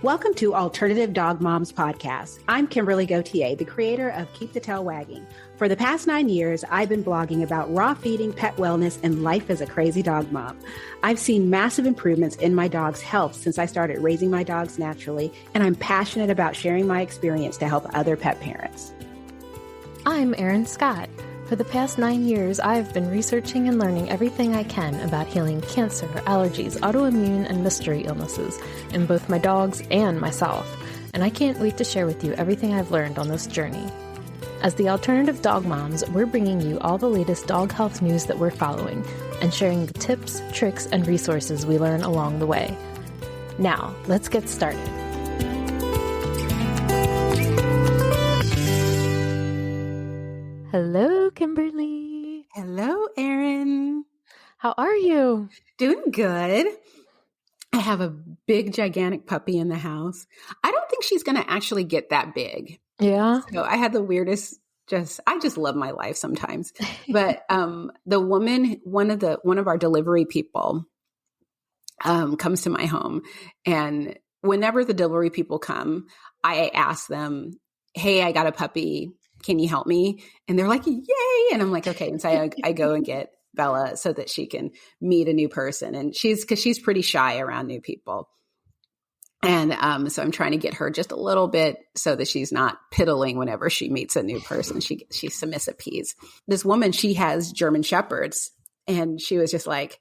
Welcome to Alternative Dog Moms Podcast. I'm Kimberly Gauthier, the creator of Keep the Tail Wagging. For the past 9 years, I've been blogging about raw feeding, pet wellness, and life as a crazy dog mom. I've seen massive improvements in my dog's health since I started raising my dogs naturally, and I'm passionate about sharing my experience to help other pet parents. I'm Erin Scott. For the past 9 years, I've been researching and learning everything I can about healing cancer, allergies, autoimmune, and mystery illnesses in both my dogs and myself. And I can't wait to share with you everything I've learned on this journey. As the Alternative Dog Moms, we're bringing you all the latest dog health news that we're following and sharing the tips, tricks, and resources we learn along the way. Now, let's get started. Hello, Kimberly. Hello, Erin. How are you? Doing good. I have a big, gigantic puppy in the house. I don't think she's going to actually get that big. Yeah. So I had the weirdest, I just love my life sometimes. But the woman, one of our delivery people comes to my home. And whenever the delivery people come, I ask them, hey, I got a puppy. Can you help me? And they're like, yay. And I'm like, okay. And so I go and get Bella so that she can meet a new person. And because she's pretty shy around new people. And so I'm trying to get her just a little bit so that she's not piddling whenever she meets a new person. She submissive peas. This woman, she has German Shepherds. And she was just like,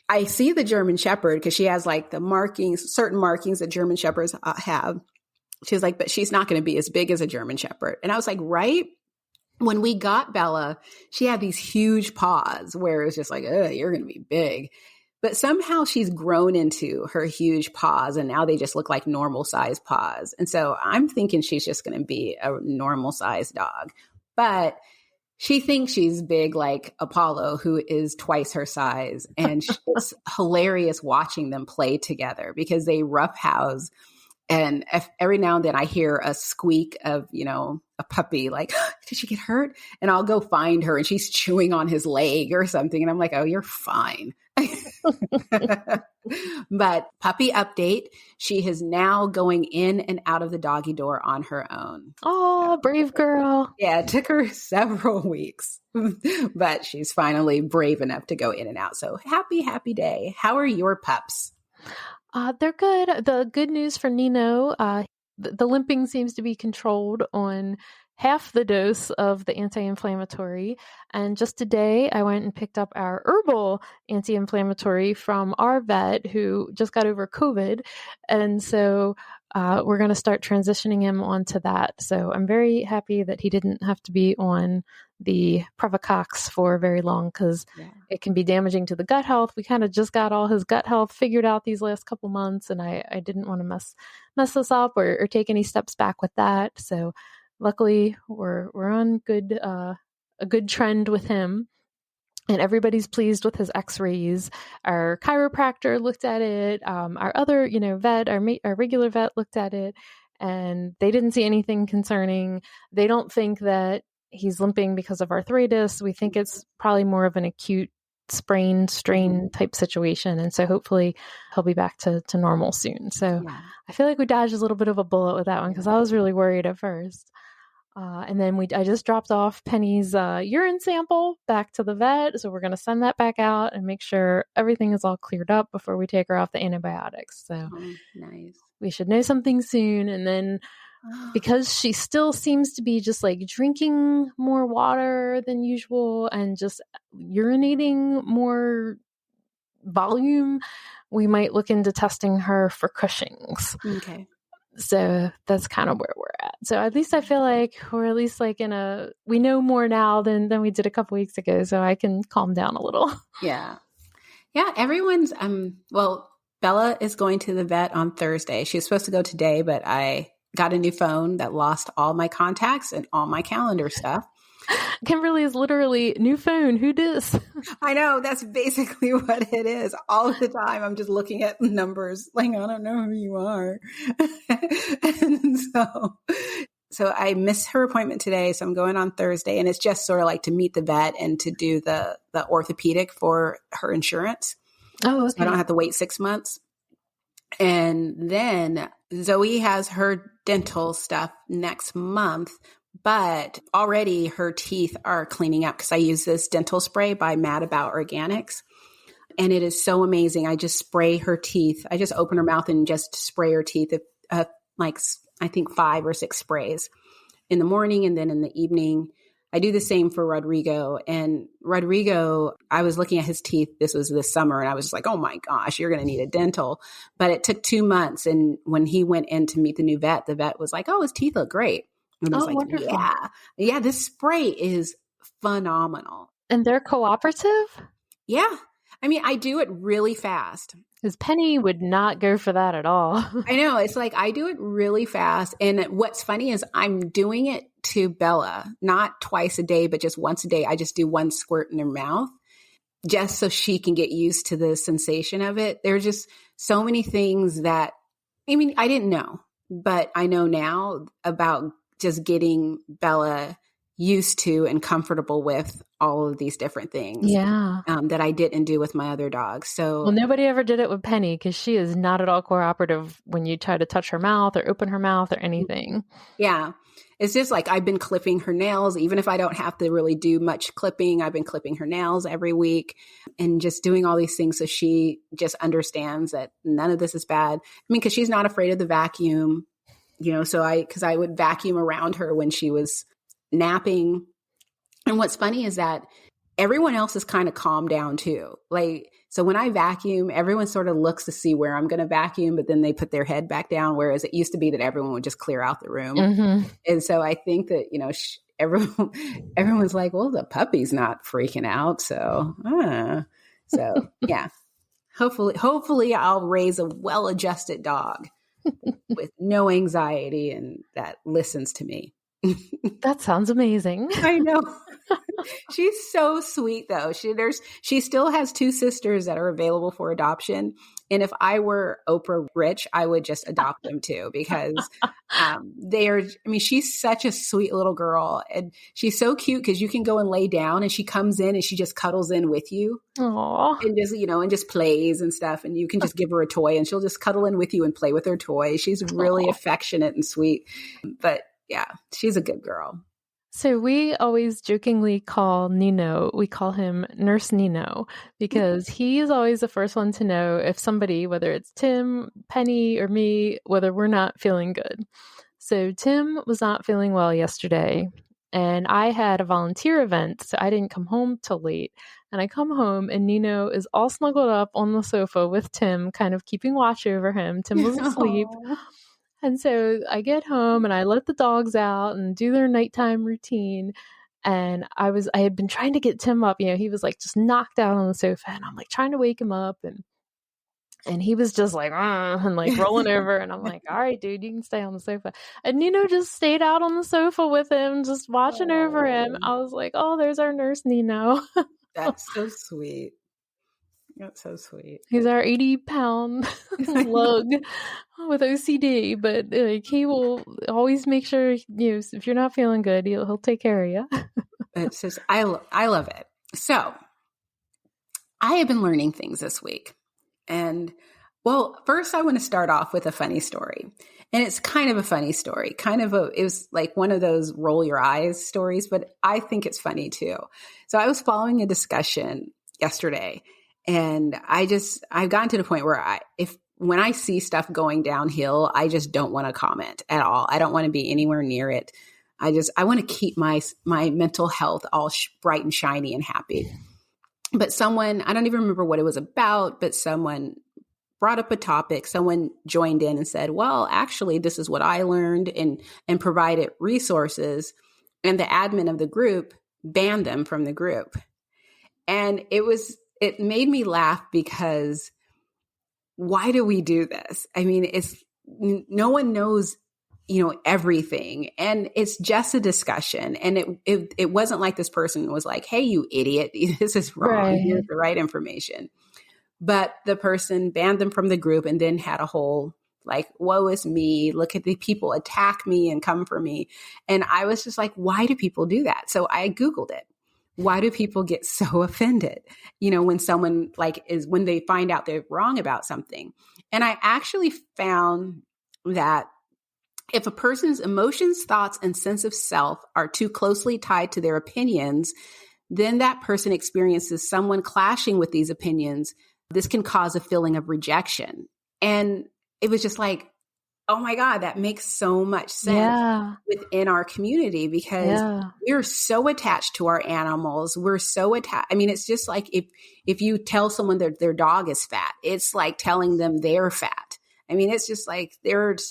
I see the German Shepherd because she has like the markings, certain markings that German Shepherds have. She was like, but she's not going to be as big as a German Shepherd. And I was like, right? When we got Bella, she had these huge paws where it was just like, oh, you're going to be big. But somehow she's grown into her huge paws, and now they just look like normal sized paws. And so I'm thinking she's just going to be a normal sized dog. But she thinks she's big like Apollo, who is twice her size. And it's hilarious watching them play together because they roughhouse. And every now and then I hear a squeak of, a puppy like, did she get hurt? And I'll go find her and she's chewing on his leg or something. And I'm like, oh, you're fine. But puppy update, she is now going in and out of the doggy door on her own. Oh, brave girl. Yeah, it took her several weeks, but she's finally brave enough to go in and out. So happy day. How are your pups? They're good. The good news for Nino, the limping seems to be controlled on half the dose of the anti-inflammatory. And just today, I went and picked up our herbal anti-inflammatory from our vet who just got over COVID. And so we're going to start transitioning him onto that. So I'm very happy that he didn't have to be on the Prevacox for very long because it can be damaging to the gut health. We kind of just got all his gut health figured out these last couple months, and I didn't want to mess this up or take any steps back with that. So luckily we're on a good trend with him. And everybody's pleased with his x-rays. Our chiropractor looked at it. Our other, vet, our regular vet looked at it, and they didn't see anything concerning. They don't think that he's limping because of arthritis. We think it's probably more of an acute sprain, strain type situation. And so hopefully he'll be back to normal soon. So I feel like we dodged a little bit of a bullet with that one because I was really worried at first. And then I just dropped off Penny's urine sample back to the vet. So we're going to send that back out and make sure everything is all cleared up before we take her off the antibiotics. So nice. We should know something soon. And then because she still seems to be just like drinking more water than usual and just urinating more volume, we might look into testing her for Cushing's. Okay. So that's kind of where we're at. So at least I feel like we're at least like we know more now than we did a couple weeks ago. So I can calm down a little. Yeah. Yeah. Everyone's, Bella is going to the vet on Thursday. She was supposed to go today, but I got a new phone that lost all my contacts and all my calendar stuff. Kimberly is literally new phone. Who dis? I know. That's basically what it is. All the time. I'm just looking at numbers like, I don't know who you are. And so I missed her appointment today. So I'm going on Thursday, and it's just sort of like to meet the vet and to do the orthopedic for her insurance. Oh, okay. So I don't have to wait 6 months. And then Zoe has her dental stuff next month, but already her teeth are cleaning up because I use this dental spray by Mad About Organics. And it is so amazing. I just spray her teeth. I just open her mouth and just spray her teeth, like I think 5 or 6 sprays in the morning and then in the evening. I do the same for Rodrigo. And Rodrigo, I was looking at his teeth. This was this summer. And I was just like, oh my gosh, you're going to need a dental. But it took 2 months. And when he went in to meet the new vet, the vet was like, oh, his teeth look great. And I was like, wonderful. Yeah, this spray is phenomenal. And they're cooperative? Yeah. I mean, I do it really fast. Because Penny would not go for that at all. I know. It's like I do it really fast. And what's funny is I'm doing it to Bella, not twice a day, but just once a day. I just do 1 squirt in her mouth just so she can get used to the sensation of it. There's just so many things that, I mean, I didn't know, but I know now about just getting Bella used to and comfortable with all of these different things that I didn't do with my other dogs. So, well, nobody ever did it with Penny because she is not at all cooperative when you try to touch her mouth or open her mouth or anything. Yeah. It's just like I've been clipping her nails, even if I don't have to really do much clipping. I've been clipping her nails every week and just doing all these things so she just understands that none of this is bad. I mean, because she's not afraid of the vacuum, so because I would vacuum around her when she was napping. And what's funny is that everyone else is kind of calmed down too. Like, so when I vacuum, everyone sort of looks to see where I'm going to vacuum, but then they put their head back down. Whereas it used to be that everyone would just clear out the room. Mm-hmm. And so I think that, everyone's like, well, the puppy's not freaking out. So yeah, hopefully I'll raise a well-adjusted dog with no anxiety and that listens to me. That sounds amazing. I know. She's so sweet though. She still has 2 sisters that are available for adoption. And if I were Oprah rich, I would just adopt them too, because she's such a sweet little girl and she's so cute because you can go and lay down and she comes in and she just cuddles in with you. Aww. And just, and just plays and stuff. And you can just give her a toy and she'll just cuddle in with you and play with her toy. She's really affectionate and sweet, but yeah, she's a good girl. So we always jokingly call Nino, we call him Nurse Nino, because he is always the first one to know if somebody, whether it's Tim, Penny, or me, whether we're not feeling good. So Tim was not feeling well yesterday, and I had a volunteer event, so I didn't come home till late. And I come home, and Nino is all snuggled up on the sofa with Tim, kind of keeping watch over him. Tim was asleep. And so I get home and I let the dogs out and do their nighttime routine. And I had been trying to get Tim up. He was like just knocked out on the sofa, and I'm like trying to wake him up, and he was just like, and like rolling over. And I'm like, all right, dude, you can stay on the sofa. And Nino just stayed out on the sofa with him, just watching over him. I was like, oh, there's our nurse Nino. That's so sweet. That's so sweet. He's our 80-pound lug with OCD, but like he will always make sure if you're not feeling good, he'll take care of you. It's just I love it. So I have been learning things this week, and well, first I want to start off with a funny story, and it's kind of a funny story. It was like one of those roll your eyes stories, but I think it's funny too. So I was following a discussion yesterday. And I've gotten to the point where when I see stuff going downhill, I just don't want to comment at all. I don't want to be anywhere near it. I want to keep my mental health all bright and shiny and happy. But someone, I don't even remember what it was about, but someone brought up a topic. Someone joined in and said, well, actually, this is what I learned and provided resources. And the admin of the group banned them from the group. And it made me laugh because why do we do this? I mean, no one knows, everything, and it's just a discussion. And it wasn't like this person was like, hey, you idiot, this is wrong. Right. Here's the right information. But the person banned them from the group and then had a whole like, woe is me. Look at the people attack me and come for me. And I was just like, why do people do that? So I Googled it. why do people get so offended, when someone when they find out they're wrong about something? And I actually found that if a person's emotions, thoughts, and sense of self are too closely tied to their opinions, then that person experiences someone clashing with these opinions. This can cause a feeling of rejection. And it was just like, oh my God, that makes so much sense within our community, because we're so attached to our animals. We're so attached. I mean, it's just like if you tell someone that their dog is fat, it's like telling them they're fat. I mean, it's just like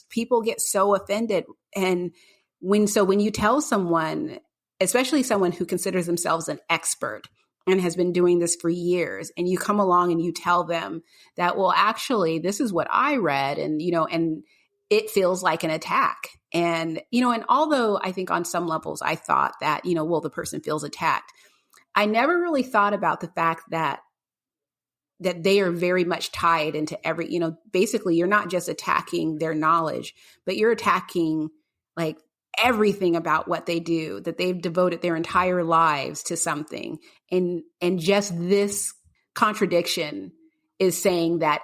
people get so offended. And when you tell someone, especially someone who considers themselves an expert and has been doing this for years, and you come along and you tell them that, well, actually, this is what I read, and, and it feels like an attack. And, and although I think on some levels I thought that, well, the person feels attacked, I never really thought about the fact that they are very much tied into basically you're not just attacking their knowledge, but you're attacking like everything about what they do, that they've devoted their entire lives to something. And just this contradiction is saying that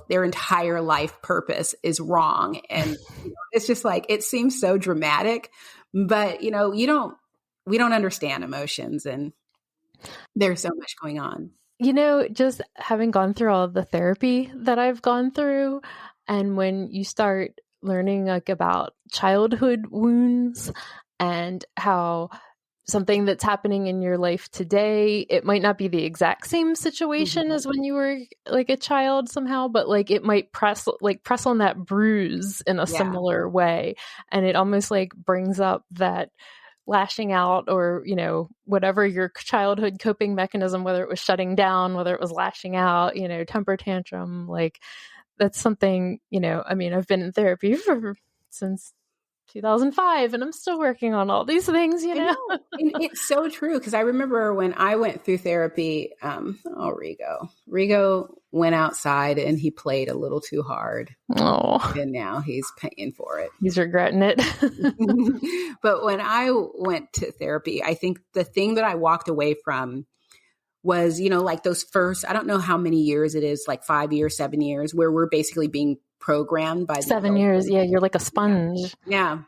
their entire life purpose is wrong. And it's just like, it seems so dramatic, but we don't understand emotions, and there's so much going on. Just having gone through all of the therapy that I've gone through, and when you start learning like about childhood wounds and how something that's happening in your life today, it might not be the exact same situation as when you were like a child somehow, but like it might press on that bruise in a similar way. And it almost like brings up that lashing out, or, whatever your childhood coping mechanism, whether it was shutting down, whether it was lashing out, temper tantrum, like that's something, I mean, I've been in therapy since 2005, and I'm still working on all these things, I know. And it's so true, because I remember when I went through therapy, Rigo went outside and he played a little too hard. Oh, and now he's paying for it. He's regretting it. But when I went to therapy, I think the thing that I walked away from was, like those first, I don't know how many years it is, like 5 years, 7 years, where we're basically being programmed by 7 years. Yeah. You're like a sponge. Yeah.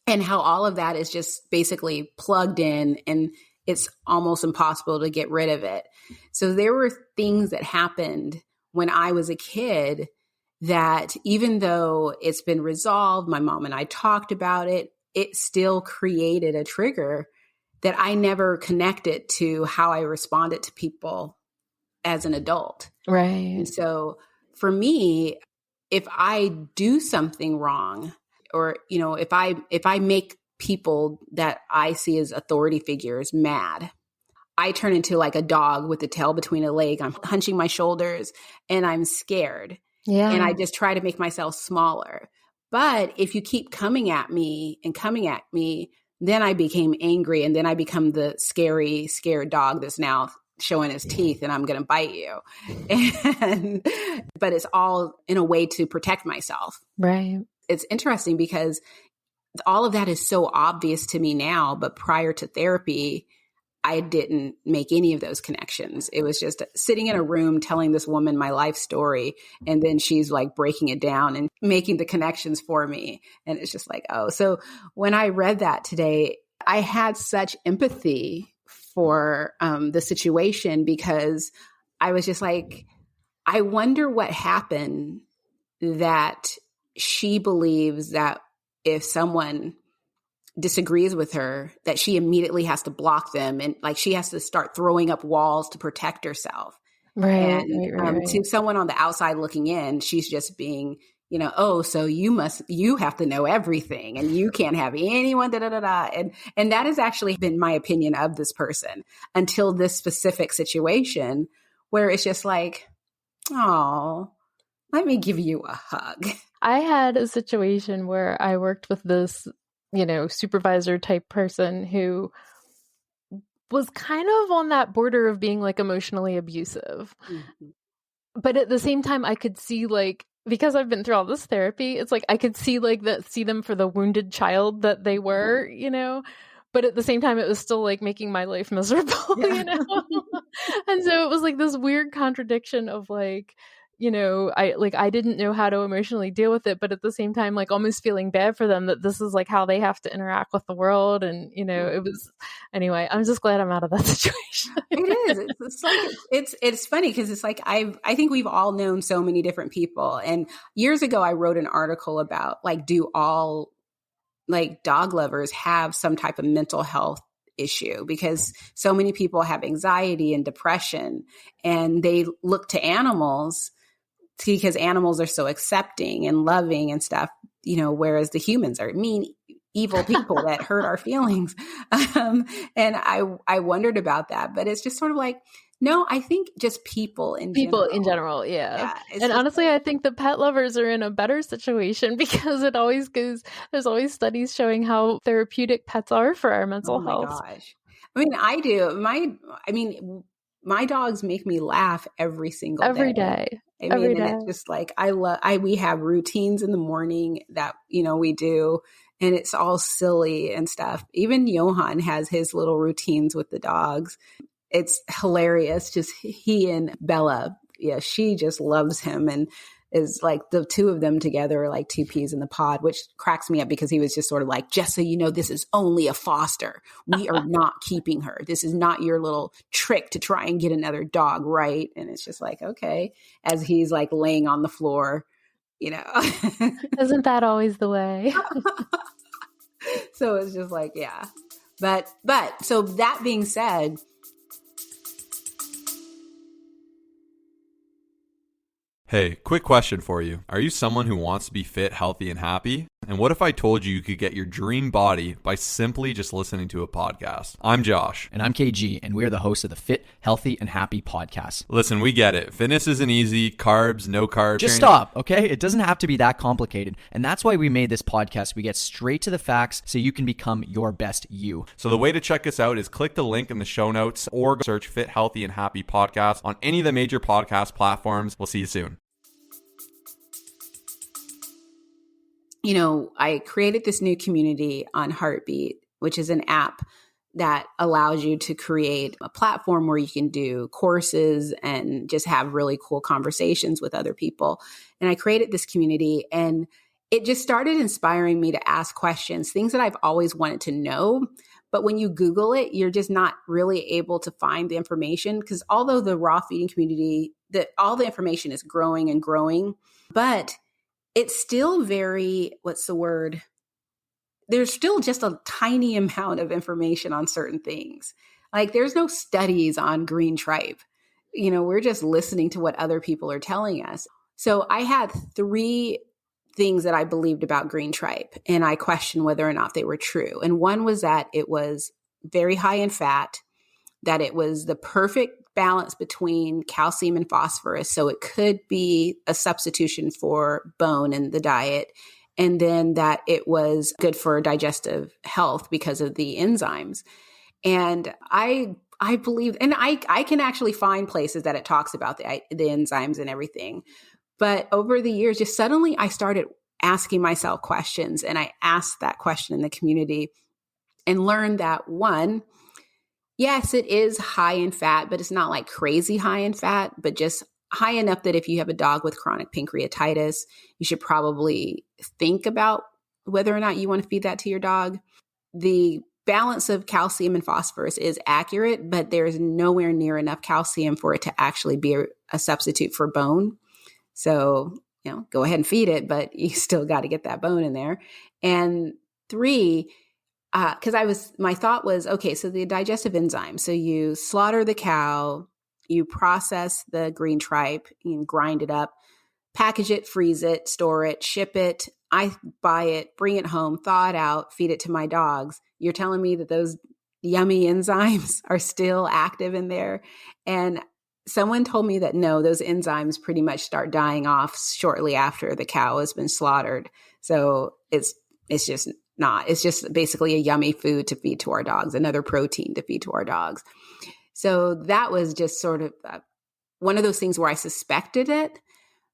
And how all of that is just basically plugged in, and it's almost impossible to get rid of it. So there were things that happened when I was a kid that, even though it's been resolved, my mom and I talked about it, it still created a trigger that I never connected to how I responded to people as an adult. Right. And so for me, if I do something wrong, or, if I make people that I see as authority figures mad, I turn into like a dog with the tail between a leg. I'm hunching my shoulders and I'm scared. Yeah. And I just try to make myself smaller. But if you keep coming at me, then I became angry, and then I become the scary, scared dog that's now showing his teeth, and I'm going to bite you. But it's all in a way to protect myself. Right. It's interesting because all of that is so obvious to me now, but prior to therapy, I didn't make any of those connections. It was just sitting in a room telling this woman my life story, and then she's like breaking it down and making the connections for me. And it's just like, oh, so when I read that today, I had such empathy for the situation, because I was just like, I wonder what happened that she believes that if someone disagrees with her, that she immediately has to block them, and like she has to start throwing up walls to protect herself. Right. And to someone on the outside looking in, she's just being, oh, so you have to know everything, and you can't have anyone, da da da da. And that has actually been my opinion of this person until this specific situation, where it's just like, oh, let me give you a hug. I had a situation where I worked with this, supervisor type person who was kind of on that border of being like emotionally abusive. Mm-hmm. But at the same time, I could see like, because I've been through all this therapy, it's like I could see like see them for the wounded child that they were, but at the same time, it was still like making my life miserable, you know? And so it was like this weird contradiction of like, you know, I didn't know how to emotionally deal with it, but at the same time, like almost feeling bad for them that this is like how they have to interact with the world. And, you know, it was, anyway, I'm just glad I'm out of that situation. It is. It's like, it's funny because it's like, I think we've all known so many different people. And years ago, I wrote an article about like, do all like dog lovers have some type of mental health issue, because so many people have anxiety and depression, and they look to animals because animals are so accepting and loving and stuff, you know, whereas the humans are mean, evil people that hurt our feelings. And I wondered about that, but it's just sort of like, no, I think just people in general. Yeah. And honestly, I think the pet lovers are in a better situation because there's always studies showing how therapeutic pets are for our mental health. Oh my gosh. I mean, I do. My dogs make me laugh every day. And it's just like, we have routines in the morning that, you know, we do, and it's all silly and stuff. Even Johan has his little routines with the dogs. It's hilarious. Just he and Bella. Yeah. She just loves him and is like the two of them together are like two peas in the pod, which cracks me up because he was just sort of like, just so you know, this is only a foster. We are not keeping her. This is not your little trick to try and get another dog, right? And it's just like, okay, as he's like laying on the floor, you know. Isn't that always the way? So it's just like, yeah. But so that being said, hey, quick question for you. Are you someone who wants to be fit, healthy, and happy? And what if I told you could get your dream body by simply just listening to a podcast? I'm Josh. And I'm KG, and we're the hosts of the Fit, Healthy, and Happy podcast. Listen, we get it. Fitness isn't easy. Carbs, no carbs. Just stop, okay? It doesn't have to be that complicated. And that's why we made this podcast. We get straight to the facts so you can become your best you. So the way to check us out is click the link in the show notes or search Fit, Healthy, and Happy podcast on any of the major podcast platforms. We'll see you soon. You know, I created this new community on Heartbeat, which is an app that allows you to create a platform where you can do courses and just have really cool conversations with other people. And I created this community, and it just started inspiring me to ask questions, things that I've always wanted to know. But when you Google it, you're just not really able to find the information, because although the raw feeding community, all the information is growing and growing, but it's still very, what's the word? There's still just a tiny amount of information on certain things. Like there's no studies on green tripe. You know, we're just listening to what other people are telling us. So I had 3 things that I believed about green tripe, and I questioned whether or not they were true. And one was that it was very high in fat, that it was the perfect balance between calcium and phosphorus. So it could be a substitution for bone in the diet. And then that it was good for digestive health because of the enzymes. And I believe, and I can actually find places that it talks about the enzymes and everything. But over the years, just suddenly I started asking myself questions, and I asked that question in the community and learned that, one, yes, it is high in fat, but it's not like crazy high in fat, but just high enough that if you have a dog with chronic pancreatitis, you should probably think about whether or not you want to feed that to your dog. The balance of calcium and phosphorus is accurate, but there's nowhere near enough calcium for it to actually be a substitute for bone. So, you know, go ahead and feed it, but you still got to get that bone in there. And 3, because my thought was, okay, so the digestive enzyme. So you slaughter the cow, you process the green tripe, you grind it up, package it, freeze it, store it, ship it. I buy it, bring it home, thaw it out, feed it to my dogs. You're telling me that those yummy enzymes are still active in there? And someone told me that no, those enzymes pretty much start dying off shortly after the cow has been slaughtered. So it's just not. It's just basically a yummy food to feed to our dogs, another protein to feed to our dogs. So that was just sort of one of those things where I suspected it.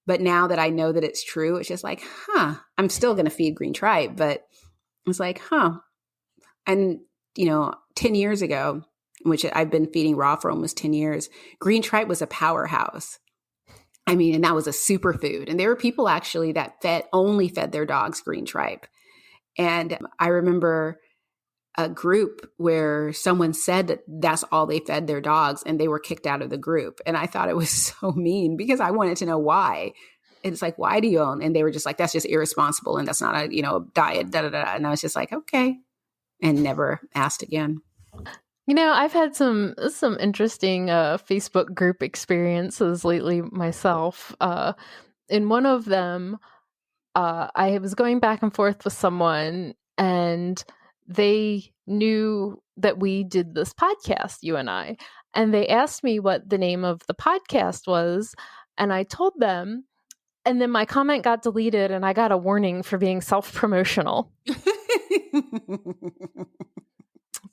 But now that I know that it's true, it's just like, I'm still going to feed green tripe. But it's like, And 10 years ago, which I've been feeding raw for almost 10 years, green tripe was a powerhouse. I mean, and that was a superfood. And there were people actually that only fed their dogs green tripe. And I remember a group where someone said that that's all they fed their dogs, and they were kicked out of the group. And I thought it was so mean because I wanted to know why. And it's like, why do you own? And they were just like, that's just irresponsible. And that's not a, diet, da, da, da. And I was just like, okay. And never asked again. I've had some interesting Facebook group experiences lately myself. In one of them, I was going back and forth with someone, and they knew that we did this podcast, you and I, and they asked me what the name of the podcast was, and I told them, and then my comment got deleted, and I got a warning for being self-promotional.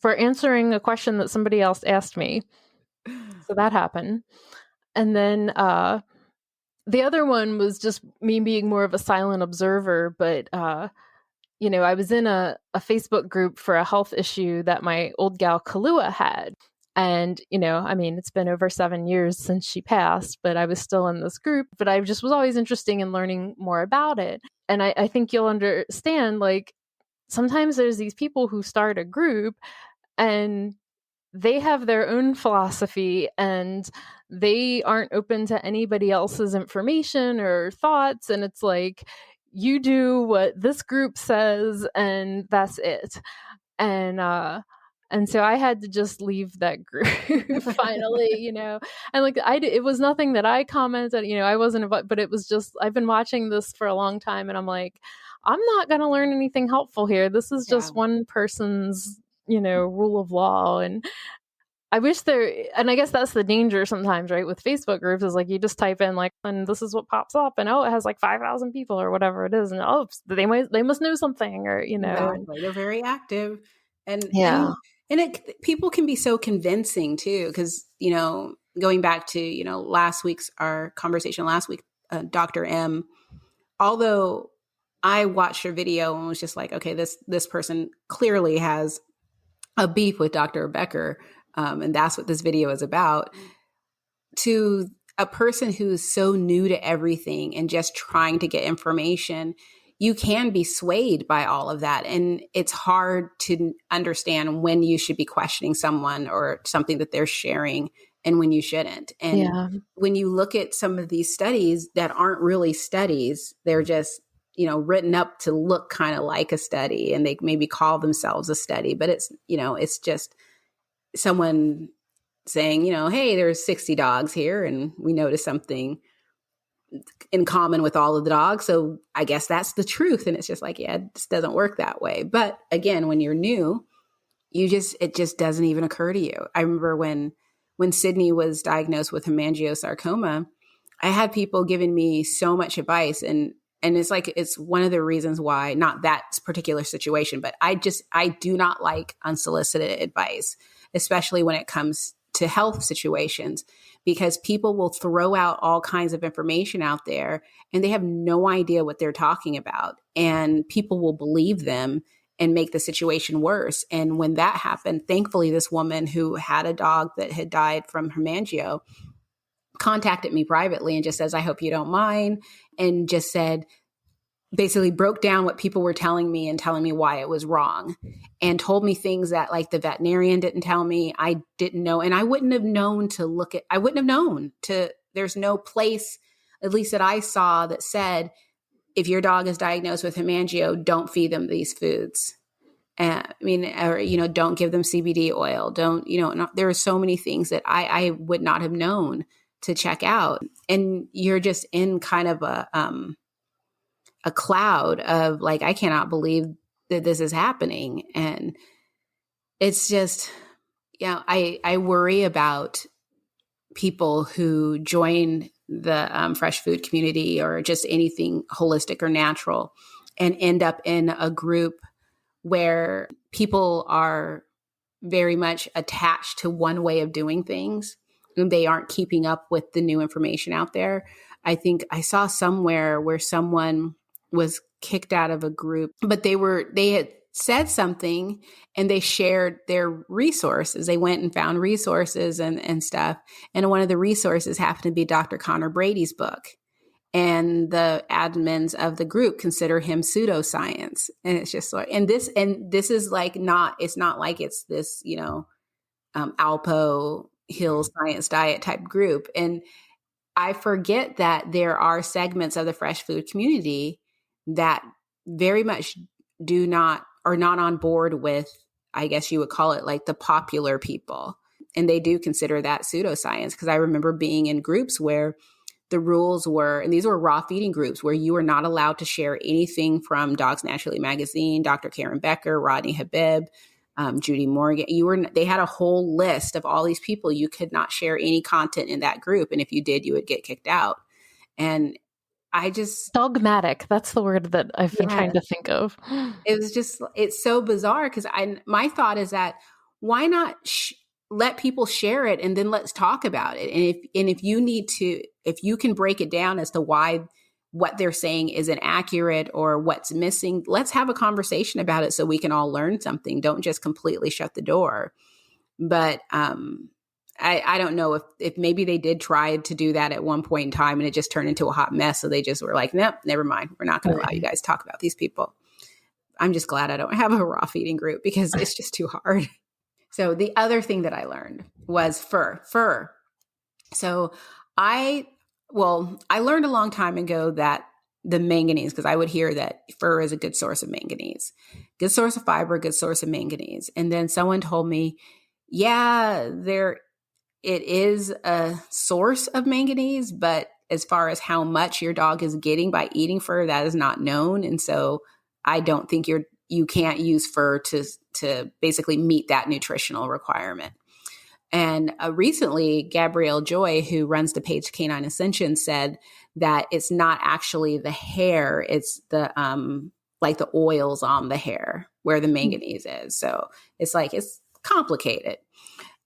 For answering a question that somebody else asked me. So that happened. And then the other one was just me being more of a silent observer. But, I was in a Facebook group for a health issue that my old gal Kalua had. And, it's been over 7 years since she passed, but I was still in this group. But I just was always interested in learning more about it. And I think you'll understand, like, sometimes there's these people who start a group and they have their own philosophy and they aren't open to anybody else's information or thoughts. And it's like, you do what this group says and that's it. And so I had to just leave that group finally, and like it was nothing that I commented, I wasn't, but it was just, I've been watching this for a long time and I'm like, I'm not going to learn anything helpful here. This is just one person's, rule of law. And I wish and I guess that's the danger sometimes, right? With Facebook groups is like, you just type in like, and this is what pops up and, it has like 5,000 people or whatever it is. And they must know something or, Exactly. They're very active. And people can be so convincing too. Cause, going back to, our conversation last week, Dr. M, although I watched her video and was just like, okay, this person clearly has a beef with Dr. Becker. And that's what this video is about. To a person who's so new to everything and just trying to get information, you can be swayed by all of that. And it's hard to understand when you should be questioning someone or something that they're sharing and when you shouldn't. And when you look at some of these studies that aren't really studies, they're just, written up to look kind of like a study, and they maybe call themselves a study, but it's, it's just someone saying, hey, there's 60 dogs here and we noticed something in common with all of the dogs. So I guess that's the truth. And it's just like, it just doesn't work that way. But again, when you're new, it just doesn't even occur to you. I remember when Sydney was diagnosed with hemangiosarcoma, I had people giving me so much advice, and it's like, it's one of the reasons why, not that particular situation, but I do not like unsolicited advice, especially when it comes to health situations, because people will throw out all kinds of information out there and they have no idea what they're talking about. And people will believe them and make the situation worse. And when that happened, thankfully, this woman who had a dog that had died from hemangio contacted me privately and just says, I hope you don't mind. And just said, basically broke down what people were telling me and telling me why it was wrong, and told me things that like the veterinarian didn't tell me, I didn't know. And I wouldn't have known there's no place, at least that I saw, that said, if your dog is diagnosed with hemangio, don't feed them these foods. Don't give them CBD oil. There are so many things that I would not have known to check out. And you're just in kind of a cloud of like, I cannot believe that this is happening. And it's just, I worry about people who join the fresh food community or just anything holistic or natural and end up in a group where people are very much attached to one way of doing things and they aren't keeping up with the new information out there. I think I saw somewhere where someone was kicked out of a group, but they had said something and they shared their resources. They went and found resources and stuff. And one of the resources happened to be Dr. Connor Brady's book. And the admins of the group consider him pseudoscience. And it's just like, and this is like it's not like it's this, Alpo Hill Science Diet type group. And I forget that there are segments of the fresh food community that very much are not on board with, I guess you would call it like the popular people. And they do consider that pseudoscience, because I remember being in groups where the rules were, and these were raw feeding groups, where you were not allowed to share anything from Dogs Naturally magazine, Dr. Karen Becker, Rodney Habib, Judy Morgan. They had a whole list of all these people. You could not share any content in that group. And if you did, you would get kicked out. And I just... Dogmatic. That's the word that I've been trying to think of. It was just, it's so bizarre, because my thought is that why not let people share it, and then let's talk about it. And if you can break it down as to why what they're saying isn't accurate or what's missing, let's have a conversation about it so we can all learn something. Don't just completely shut the door. But I don't know if maybe they did try to do that at one point in time and it just turned into a hot mess. So they just were like, nope, never mind. We're not going to allow you guys to talk about these people. I'm just glad I don't have a raw feeding group, because it's just too hard. So the other thing that I learned was fur. So I learned a long time ago that the manganese, because I would hear that fur is a good source of manganese, good source of fiber, good source of manganese. And then someone told me, yeah, it is a source of manganese, but as far as how much your dog is getting by eating fur, that is not known. And so I don't think you can't use fur to basically meet that nutritional requirement. And recently, Gabrielle Joy, who runs the page Canine Ascension, said that it's not actually the hair, it's the like the oils on the hair where the manganese is. So it's complicated.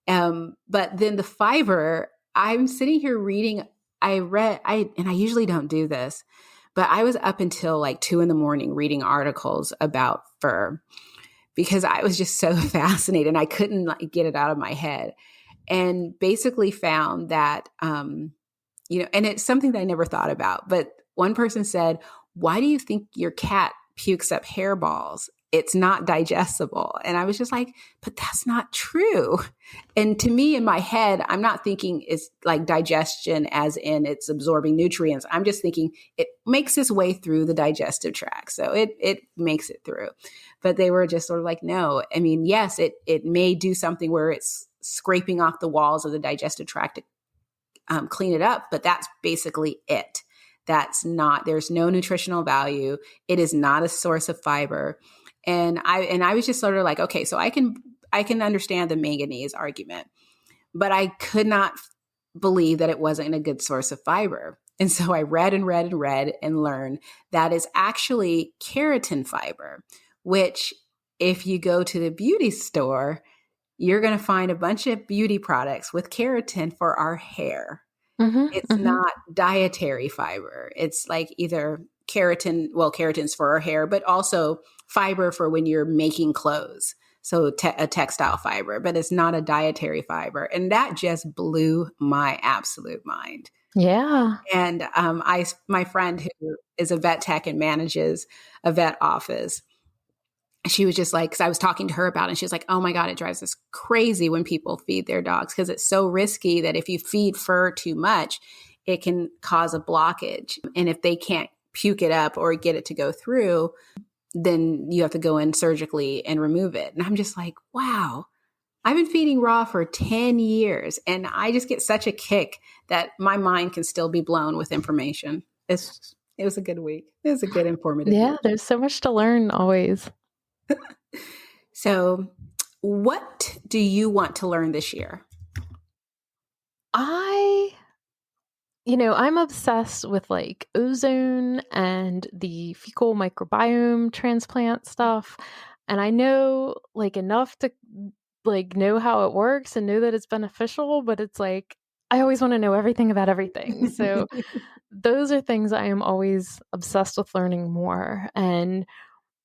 But then the fiber, I'm sitting here reading, and I usually don't do this, but I was up until like 2 a.m. reading articles about fur, because I was just so fascinated and I couldn't get it out of my head. And basically found that, and it's something that I never thought about, but one person said, why do you think your cat pukes up hairballs? It's not digestible. And I was just like, but that's not true. And to me, in my head, I'm not thinking it's like digestion as in it's absorbing nutrients. I'm just thinking it makes its way through the digestive tract. So it makes it through. But they were just sort of like, no, I mean, yes, it may do something where it's scraping off the walls of the digestive tract to clean it up, but that's basically it. There's no nutritional value. It is not a source of fiber. And I was just sort of like, okay, so I can understand the manganese argument, but I could not believe that it wasn't a good source of fiber. And so I read and read and read and learned that is actually keratin fiber, which if you go to the beauty store, you're going to find a bunch of beauty products with keratin for our hair. It's not dietary fiber. It's like either keratin's for our hair, but also fiber for when you're making clothes. So a textile fiber, but it's not a dietary fiber. And that just blew my absolute mind. Yeah. And my friend who is a vet tech and manages a vet office, she was just like, because I was talking to her about it, and she was like, oh my God, it drives us crazy when people feed their dogs, because it's so risky that if you feed fur too much, it can cause a blockage. And if they can't puke it up or get it to go through, then you have to go in surgically and remove it. And I'm just like, wow, I've been feeding raw for 10 years. And I just get such a kick that my mind can still be blown with information. It was a good week. It was a good informative week. There's so much to learn always. So what do you want to learn this year? I'm obsessed with like ozone and the fecal microbiome transplant stuff. And I know like enough to like know how it works and know that it's beneficial, but it's like, I always want to know everything about everything. So those are things I am always obsessed with learning more. And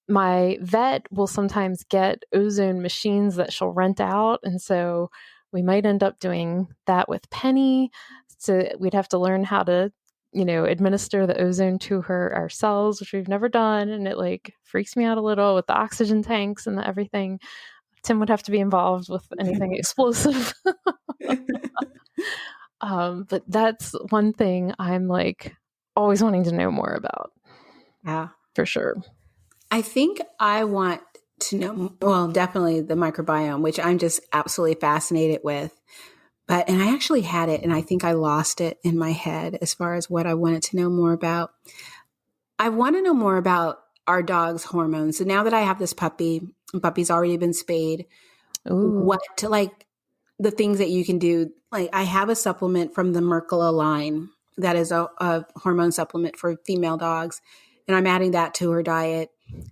my vet will sometimes get ozone machines that she'll rent out. And so we might end up doing that with Penny. So we'd have to learn how to, administer the ozone to her ourselves, which we've never done. And it like freaks me out a little with the oxygen tanks and everything. Tim would have to be involved with anything explosive. But that's one thing I'm like always wanting to know more about. Yeah, for sure. I think I want to know, well, definitely the microbiome, which I'm just absolutely fascinated with. And I actually had it, and I think I lost it in my head as far as what I wanted to know more about. I want to know more about our dog's hormones. So now that I have this puppy's already been spayed. Ooh. The things that you can do. Like I have a supplement from the Mercola line that is a hormone supplement for female dogs, and I'm adding that to her diet.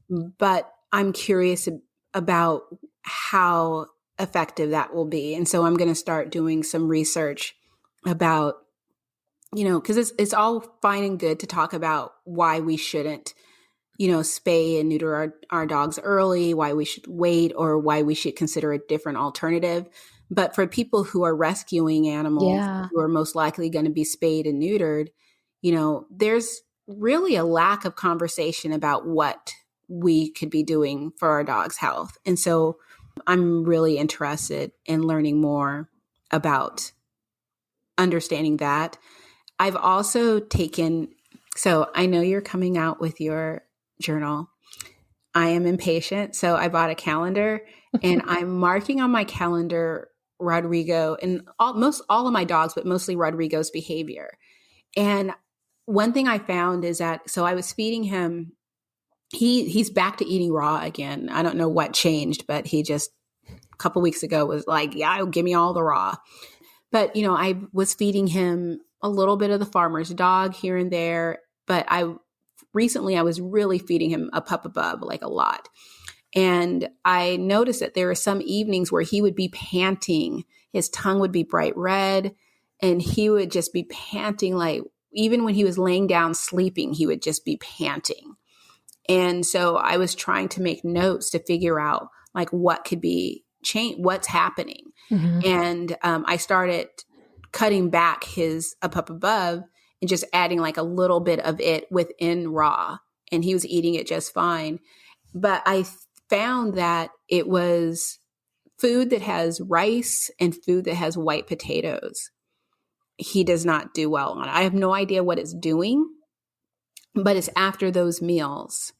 But I'm curious about how effective that will be. And so I'm going to start doing some research about, because it's all fine and good to talk about why we shouldn't, spay and neuter our dogs early, why we should wait, or why we should consider a different alternative. But for people who are rescuing animals who are most likely going to be spayed and neutered, there's really a lack of conversation about what we could be doing for our dog's health. And so I'm really interested in learning more about understanding that. I've also so I know you're coming out with your journal. I am impatient. So I bought a calendar and I'm marking on my calendar Rodrigo and all of my dogs, but mostly Rodrigo's behavior. And one thing I found is that, so I was feeding him, he's back to eating raw again. I don't know what changed, but he just a couple weeks ago was like, yeah, give me all the raw. But, I was feeding him a little bit of the farmer's dog here and there. But recently I was really feeding him a pup above, like a lot. And I noticed that there were some evenings where he would be panting. His tongue would be bright red and he would just be panting. Like even when he was laying down sleeping, he would just be panting. And so I was trying to make notes to figure out like what could be changed, what's happening. Mm-hmm. And I started cutting back his Up Above and just adding like a little bit of it within raw. And he was eating it just fine. But I found that it was food that has rice and food that has white potatoes. He does not do well on it. I have no idea what it's doing, but it's after those meals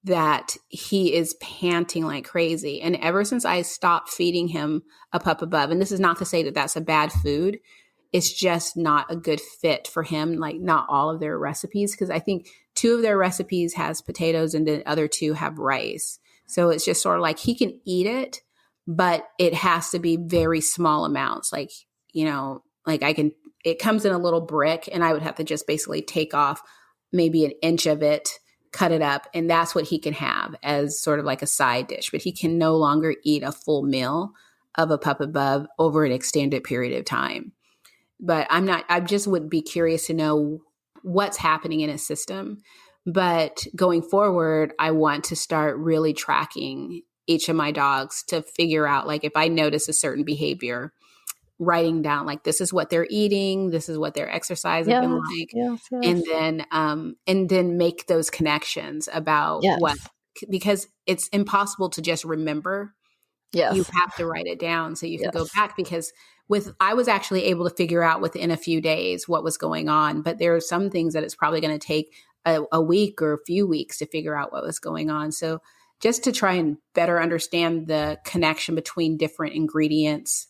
that he is panting like crazy. And ever since I stopped feeding him a Pup Above, and this is not to say that that's a bad food, it's just not a good fit for him, like not all of their recipes, because I think 2 of their recipes has potatoes and the other 2 have rice. So it's just sort of like he can eat it, but it has to be very small amounts. Like, it comes in a little brick and I would have to just basically take off maybe an inch of it, cut it up, and that's what he can have as sort of like a side dish. But he can no longer eat a full meal of a Pup Above over an extended period of time. But I just would be curious to know what's happening in his system. But going forward, I want to start really tracking each of my dogs to figure out, like, if I notice a certain behavior, writing down, like, this is what they're eating, this is what their exercise has been like. Yes. And then make those connections about what, because it's impossible to just remember. Yes. You have to write it down so you can go back, because I was actually able to figure out within a few days what was going on, but there are some things that it's probably going to take a week or a few weeks to figure out what was going on. So just to try and better understand the connection between different ingredients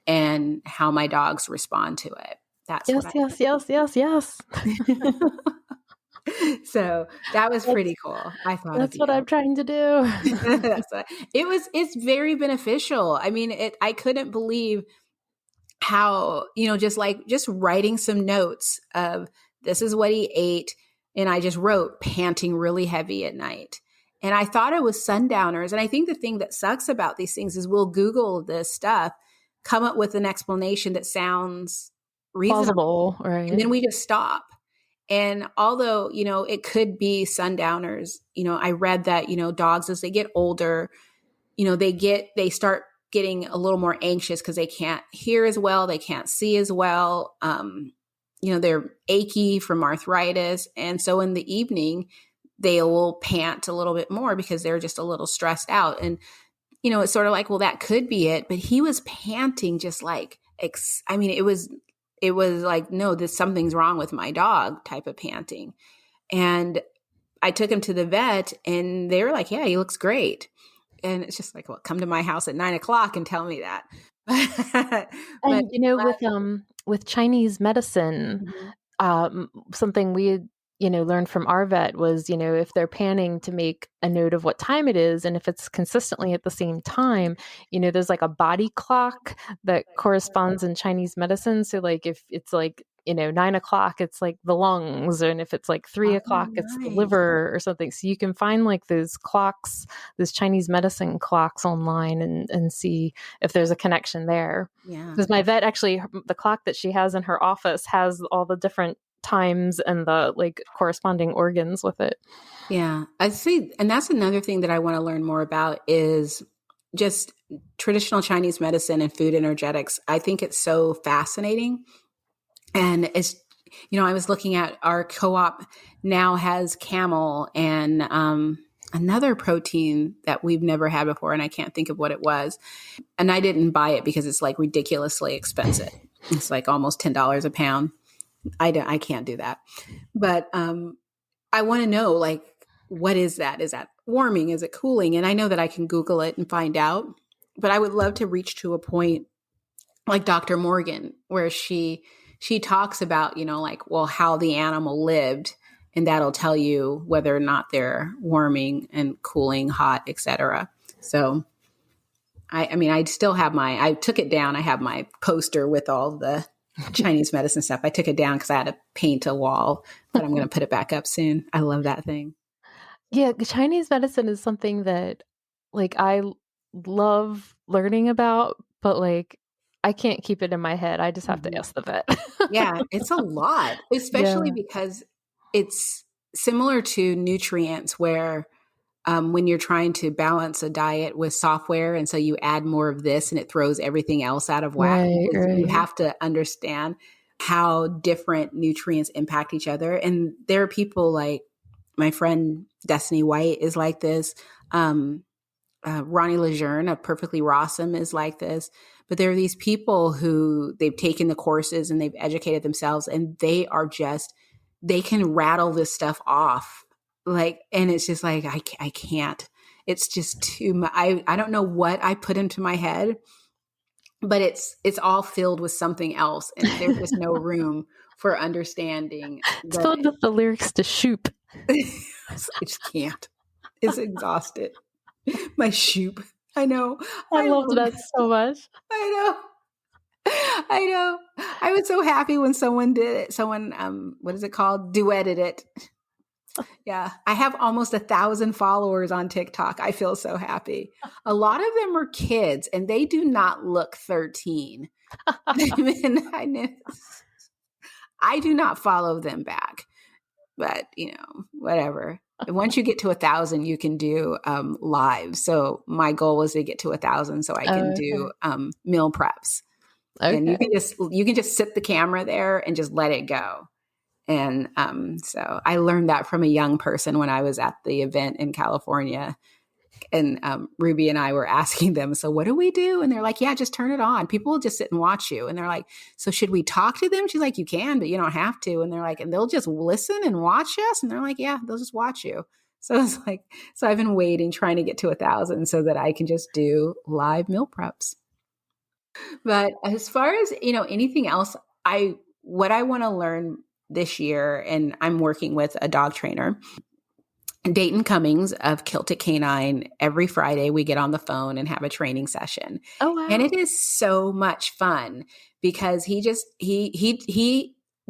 and how my dogs respond to it. That's yes. So that was pretty cool. I thought that's what I'm trying to do. It's very beneficial. I mean, I couldn't believe how, just writing some notes of this is what he ate. And I just wrote panting really heavy at night. And I thought it was sundowners. And I think the thing that sucks about these things is we'll Google this stuff, come up with an explanation that sounds reasonable, plausible, right? And then we just stop. And although, it could be sundowners, I read that, dogs, as they get older, they start getting a little more anxious because they can't hear as well. They can't see as well. They're achy from arthritis. And so in the evening, they will pant a little bit more because they're just a little stressed out. And, it's sort of like, well, that could be it. But he was panting just like, it was like, no, something's wrong with my dog type of panting. And I took him to the vet and they were like, yeah, he looks great. And it's just like, well, come to my house at 9:00 and tell me that. And with Chinese medicine, something we learned from our vet was, if they're panning, to make a note of what time it is. And if it's consistently at the same time, there's like a body clock that corresponds in Chinese medicine. So like if it's like, 9:00, it's like the lungs. And if it's like 3:00, it's the liver or something. So you can find like those clocks, those Chinese medicine clocks online and see if there's a connection there. Yeah. Because my vet actually, the clock that she has in her office has all the different times and the like corresponding organs with it. Yeah, I see. And that's another thing that I want to learn more about is just traditional Chinese medicine and food energetics. I think it's so fascinating. And it's, I was looking at our co-op now has camel and another protein that we've never had before. And I can't think of what it was. And I didn't buy it because it's like ridiculously expensive. It's like almost $10 a pound. I can't do that. But I want to know, like, what is that? Is that warming? Is it cooling? And I know that I can Google it and find out. But I would love to reach to a point like Dr. Morgan, where she talks about, how the animal lived. And that'll tell you whether or not they're warming and cooling, hot, etc. So, I still have I took it down. I have my poster with all the Chinese medicine stuff. I took it down because I had to paint a wall, but I'm going to put it back up soon. I love that thing. Yeah, Chinese medicine is something that like I love learning about, but like I can't keep it in my head. I just have to ask the vet. Yeah, it's a lot, especially because it's similar to nutrients where when you're trying to balance a diet with software, and so you add more of this and it throws everything else out of whack. Right. You have to understand how different nutrients impact each other. And there are people like my friend Destiny White is like this. Ronnie Lejeune of Perfectly Rawsome is like this. But there are these people who they've taken the courses and they've educated themselves, and they can rattle this stuff off. And it's just like, I can't, it's just too much. I don't know what I put into my head, but it's all filled with something else. And there's just no room for understanding. It's filled with the lyrics to Shoop. I just can't. It's exhausted. My Shoop. I know. I loved that so much. I know. I was so happy when someone did it. Someone, what is it called? Duetted it. Yeah. I have almost 1,000 followers on TikTok. I feel so happy. A lot of them are kids and they do not look 13. I do not follow them back, but whatever. Once you get to 1,000, you can do live. So my goal was to get to 1,000 so I can do meal preps. Okay. And you can just sit the camera there and just let it go. And so I learned that from a young person when I was at the event in California. And Ruby and I were asking them, so what do we do? And they're like, yeah, just turn it on. People will just sit and watch you. And they're like, so should we talk to them? She's like, you can, but you don't have to. And they're like, and they'll just listen and watch us. And they're like, yeah, they'll just watch you. So it's like, so I've been waiting, trying to get to 1,000 so that I can just do live meal preps. But as far as, anything else, what I want to learn this year, and I'm working with a dog trainer, Dayton Cummings of Kilted Canine. Every Friday we get on the phone and have a training session. Oh, wow. And it is so much fun because he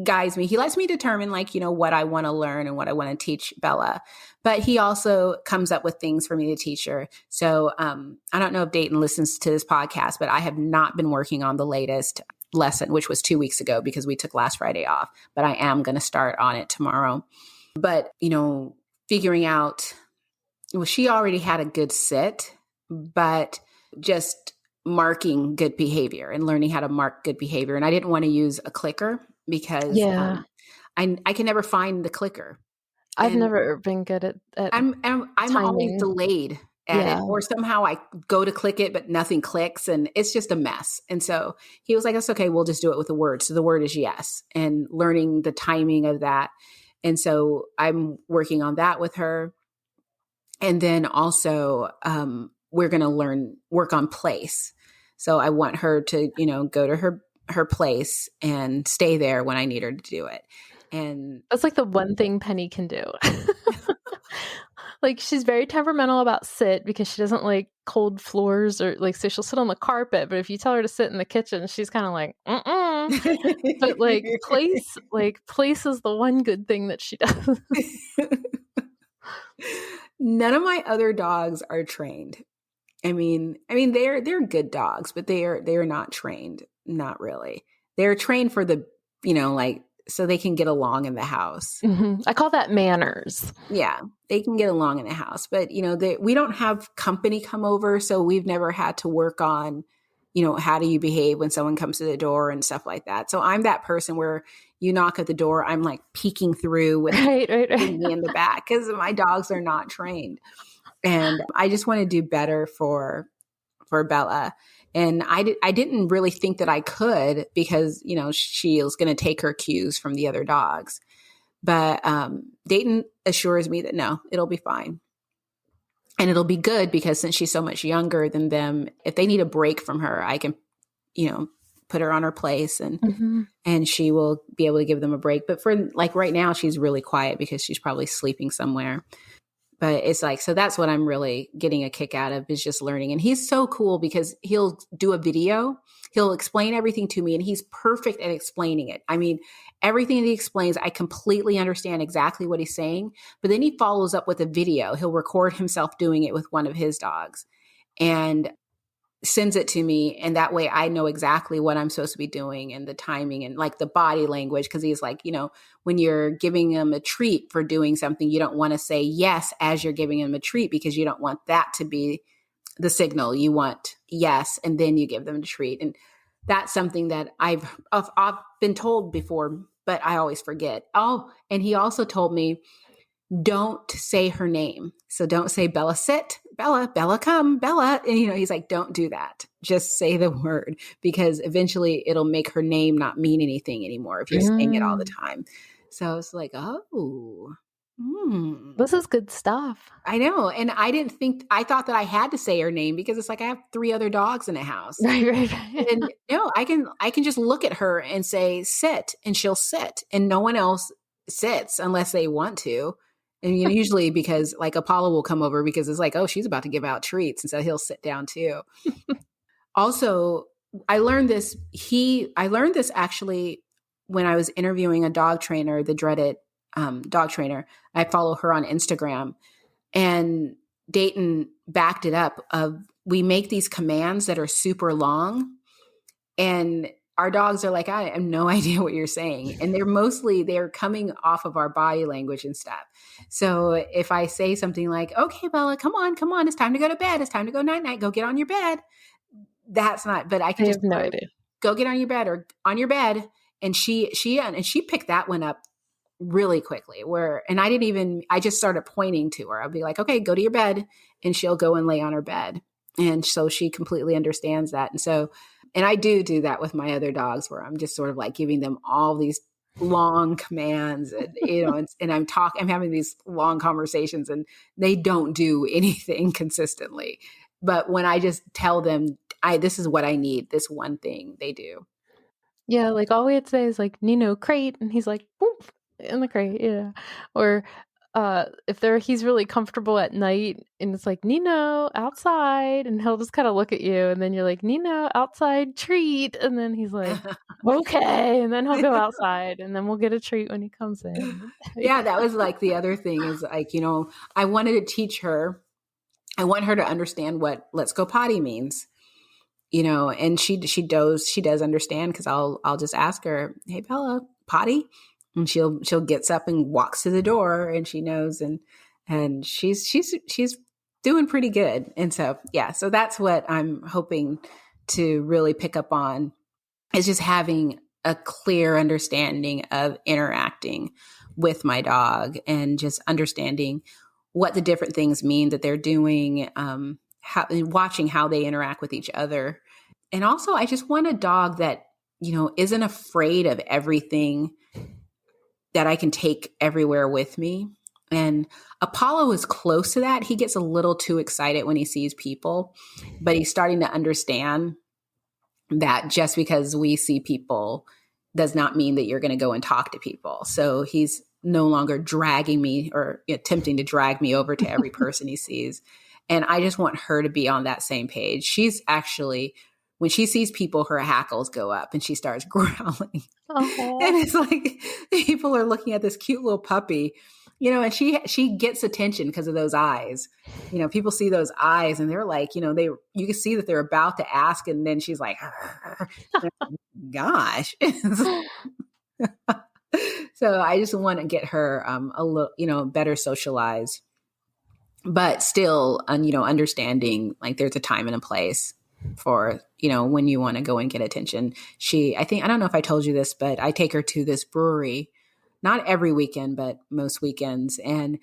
guides me. He lets me determine what I want to learn and what I want to teach Bella. But he also comes up with things for me to teach her. So I don't know if Dayton listens to this podcast, but I have not been working on the latest lesson, which was 2 weeks ago because we took last Friday off, but I am going to start on it tomorrow. But, figuring out, well, she already had a good sit, but just marking good behavior and learning how to mark good behavior. And I didn't want to use a clicker because I can never find the clicker. I've never been good at I'm always delayed at it, or somehow I go to click it, but nothing clicks and it's just a mess. And so he was like, that's okay. We'll just do it with the word. So the word is yes, and learning the timing of that. And so I'm working on that with her. And then also, we're going to work on place. So I want her to, go to her place and stay there when I need her to do it. And that's like the one thing Penny can do. Like, she's very temperamental about sit because she doesn't like cold floors, or like, so she'll sit on the carpet. But if you tell her to sit in the kitchen, she's kind of like, But place is the one good thing that she does. None of my other dogs are trained. I mean, they're good dogs, but they are not trained. Not really. They're trained for the, so they can get along in the house. Mm-hmm. I call that manners. Yeah, they can get along in the house, but we don't have company come over, so we've never had to work on, how do you behave when someone comes to the door and stuff like that. So I'm that person where you knock at the door, I'm like peeking through with me in the back because my dogs are not trained. And I just want to do better for Bella. And I didn't really think that I could because, she was going to take her cues from the other dogs. But Dayton assures me that no, it'll be fine. And it'll be good because since she's so much younger than them, if they need a break from her, I can, put her on her place and she will be able to give them a break. But for like right now, she's really quiet because she's probably sleeping somewhere. But it's like, so that's what I'm really getting a kick out of, is just learning. And he's so cool because he'll do a video, he'll explain everything to me, and he's perfect at explaining it. I mean, everything that he explains, I completely understand exactly what he's saying. But then he follows up with a video. He'll record himself doing it with one of his dogs and sends it to me. And that way I know exactly what I'm supposed to be doing and the timing and like the body language. Cause he's like, when you're giving him a treat for doing something, you don't want to say yes as you're giving him a treat because you don't want that to be the signal. You want yes, and then you give them a treat. And that's something that I've been told before, but I always forget. Oh, and he also told me, don't say her name. So don't say Bella sit, Bella come, Bella. And, he's like, don't do that. Just say the word because eventually it'll make her name not mean anything anymore if you're saying it all the time. So it's like, this is good stuff. I know. And I thought that I had to say her name because it's like I have 3 other dogs in the house. Right. And no, I can just look at her and say, sit, and she'll sit. And no one else sits unless they want to. And usually because like Apollo will come over because it's like, oh, she's about to give out treats. And so he'll sit down too. Also, I learned this actually when I was interviewing a dog trainer, the dreaded dog trainer. I follow her on Instagram, and Dayton backed it up we make these commands that are super long, and our dogs are like, I have no idea what you're saying. And they're coming off of our body language and stuff. So if I say something like, okay, Bella, come on. It's time to go to bed. It's time to go night-night. Go get on your bed. That's not, but I can just have no idea. Go get on your bed or on your bed. And she picked that one up really quickly I just started pointing to her. I'll be like, okay, go to your bed. And she'll go and lay on her bed. And so she completely understands that. And I do that with my other dogs where I'm just sort of like giving them all these long commands and, and I'm having these long conversations and they don't do anything consistently. But when I just tell them, this is what I need, this one thing, they do. Yeah. Like all we had to say is like, Nino, crate. And he's like, boom, in the crate. Yeah. Or, if he's really comfortable at night and it's like, Nino, outside, and he'll just kind of look at you and then you're like, Nino, outside treat. And then he's like, okay. And then he'll go outside and then we'll get a treat when he comes in. Yeah. That was like the other thing is like, I wanted to teach her, I want her to understand what let's go potty means. and she does understand, because I'll just ask her, "Hey, Bella, potty?" And she'll gets up and walks to the door, and she knows, and she's doing pretty good. And so, yeah, so that's what I'm hoping to really pick up on, is just having a clear understanding of interacting with my dog, and just understanding what the different things mean that they're doing, watching how they interact with each other. And also, I just want a dog that, isn't afraid of everything, that I can take everywhere with me. And Apollo is close to that. He gets a little too excited when he sees people, but he's starting to understand that just because we see people does not mean that you're going to go and talk to people. So he's no longer dragging me, or attempting to drag me over to every person he sees. And I just want her to be on that same page. She's actually, when she sees people, her hackles go up and she starts growling. And it's like people are looking at this cute little puppy, and she gets attention because of those eyes. People see those eyes and they're like, you can see that they're about to ask, and then she's like, gosh. So I just want to get her a little, better socialized, but still, understanding like there's a time and a place for, when you want to go and get attention. I don't know if I told you this, but I take her to this brewery, not every weekend, but most weekends. And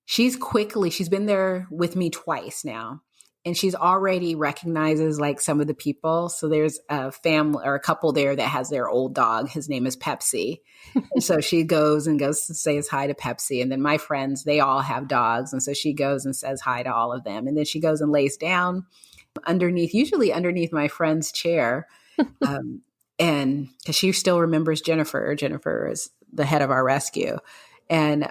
she's been there with me twice now. And she's already recognizes like some of the people. So there's a family or a couple there that has their old dog. His name is Pepsi. And so she goes and says hi to Pepsi. And then my friends, they all have dogs. And so she goes and says hi to all of them. And then she goes and lays down usually underneath my friend's chair. And because she still remembers Jennifer. Jennifer is the head of our rescue. And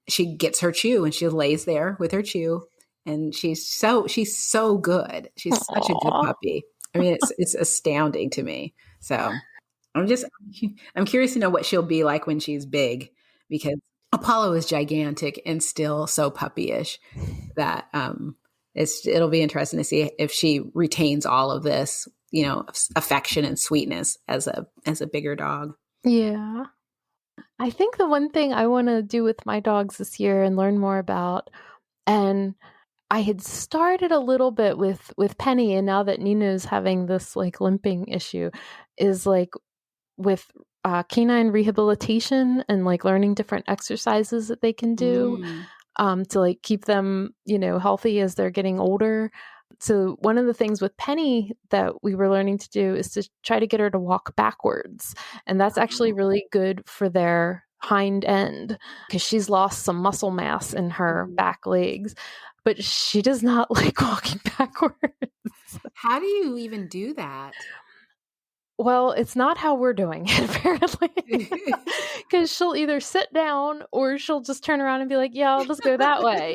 she gets her chew, and she lays there with her chew. And she's so good. She's such a good puppy. I mean, it's astounding to me. So I'm curious to know what she'll be like when she's big, because Apollo is gigantic and still so puppyish that it'll be interesting to see if she retains all of this, affection and sweetness as a bigger dog. Yeah. I think the one thing I want to do with my dogs this year and learn more about, and I had started a little bit with Penny, and now that Nino's having this like limping issue, is like with canine rehabilitation and like learning different exercises that they can do to like keep them, healthy as they're getting older. So one of the things with Penny that we were learning to do is to try to get her to walk backwards. And that's actually really good for their hind end, because she's lost some muscle mass in her back legs, but she does not like walking backwards. How do you even do that? Well, it's not how we're doing it, apparently, because she'll either sit down or she'll just turn around and be like, yeah, I'll just go that way,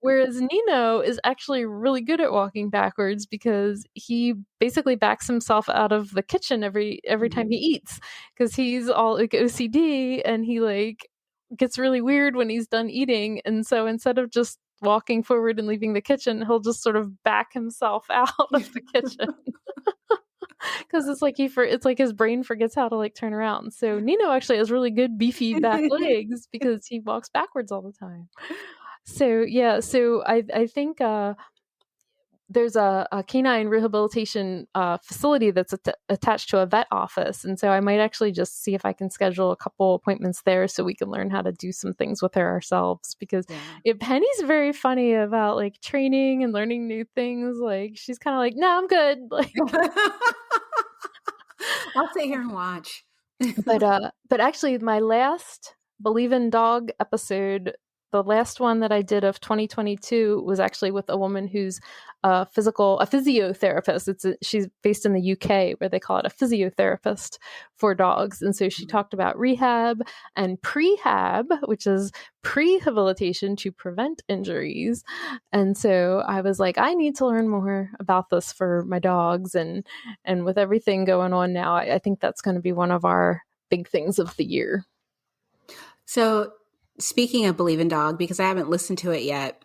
Whereas Nino is actually really good at walking backwards, because he basically backs himself out of the kitchen every time he eats, because he's all like OCD, and he like gets really weird when he's done eating. And so instead of just walking forward and leaving the kitchen, he'll just sort of back himself out of the kitchen. Because it's like his brain forgets how to like turn around. So Nino actually has really good beefy back legs because he walks backwards all the time. So yeah, so I think there's a canine rehabilitation facility that's attached to a vet office, and so I might actually just see if I can schedule a couple appointments there so we can learn how to do some things with her ourselves. Because Penny's very funny about like training and learning new things. Like she's kind of like, no, I'm good. Like I'll sit here and watch. But actually, my last Believe in Dog episode, the last one that I did of 2022, was actually with a woman who's a physiotherapist. She's based in the UK, where they call it a physiotherapist for dogs. And so she talked about rehab and prehab, which is prehabilitation to prevent injuries. And so I was like, I need to learn more about this for my dogs. And with everything going on now, I think that's going to be one of our big things of the year. So speaking of Believe in Dog, because I haven't listened to it yet,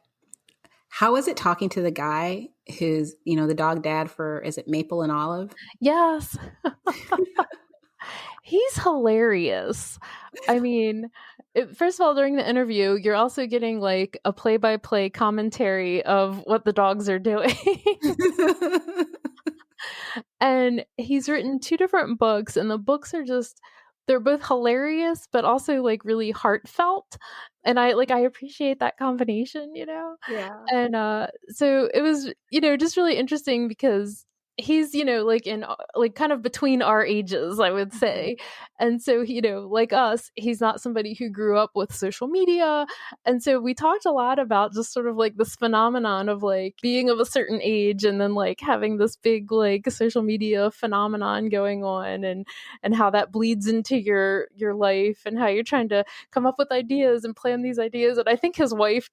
How was it talking to the guy who's, the dog dad for, is it Maple and Olive? Yes. He's hilarious. I mean, first of all, during the interview, you're also getting like a play-by-play commentary of what the dogs are doing. And he's written 2 different books, and the books are they're both hilarious, but also like really heartfelt. And I appreciate that combination, Yeah. And so it was, just really interesting because he's, like in like kind of between our ages, I would say. And so, like us, he's not somebody who grew up with social media. And so we talked a lot about just sort of like this phenomenon of like being of a certain age and then like having this big like social media phenomenon going on, and how that bleeds into your life, and how you're trying to come up with ideas and plan these ideas. And I think his wife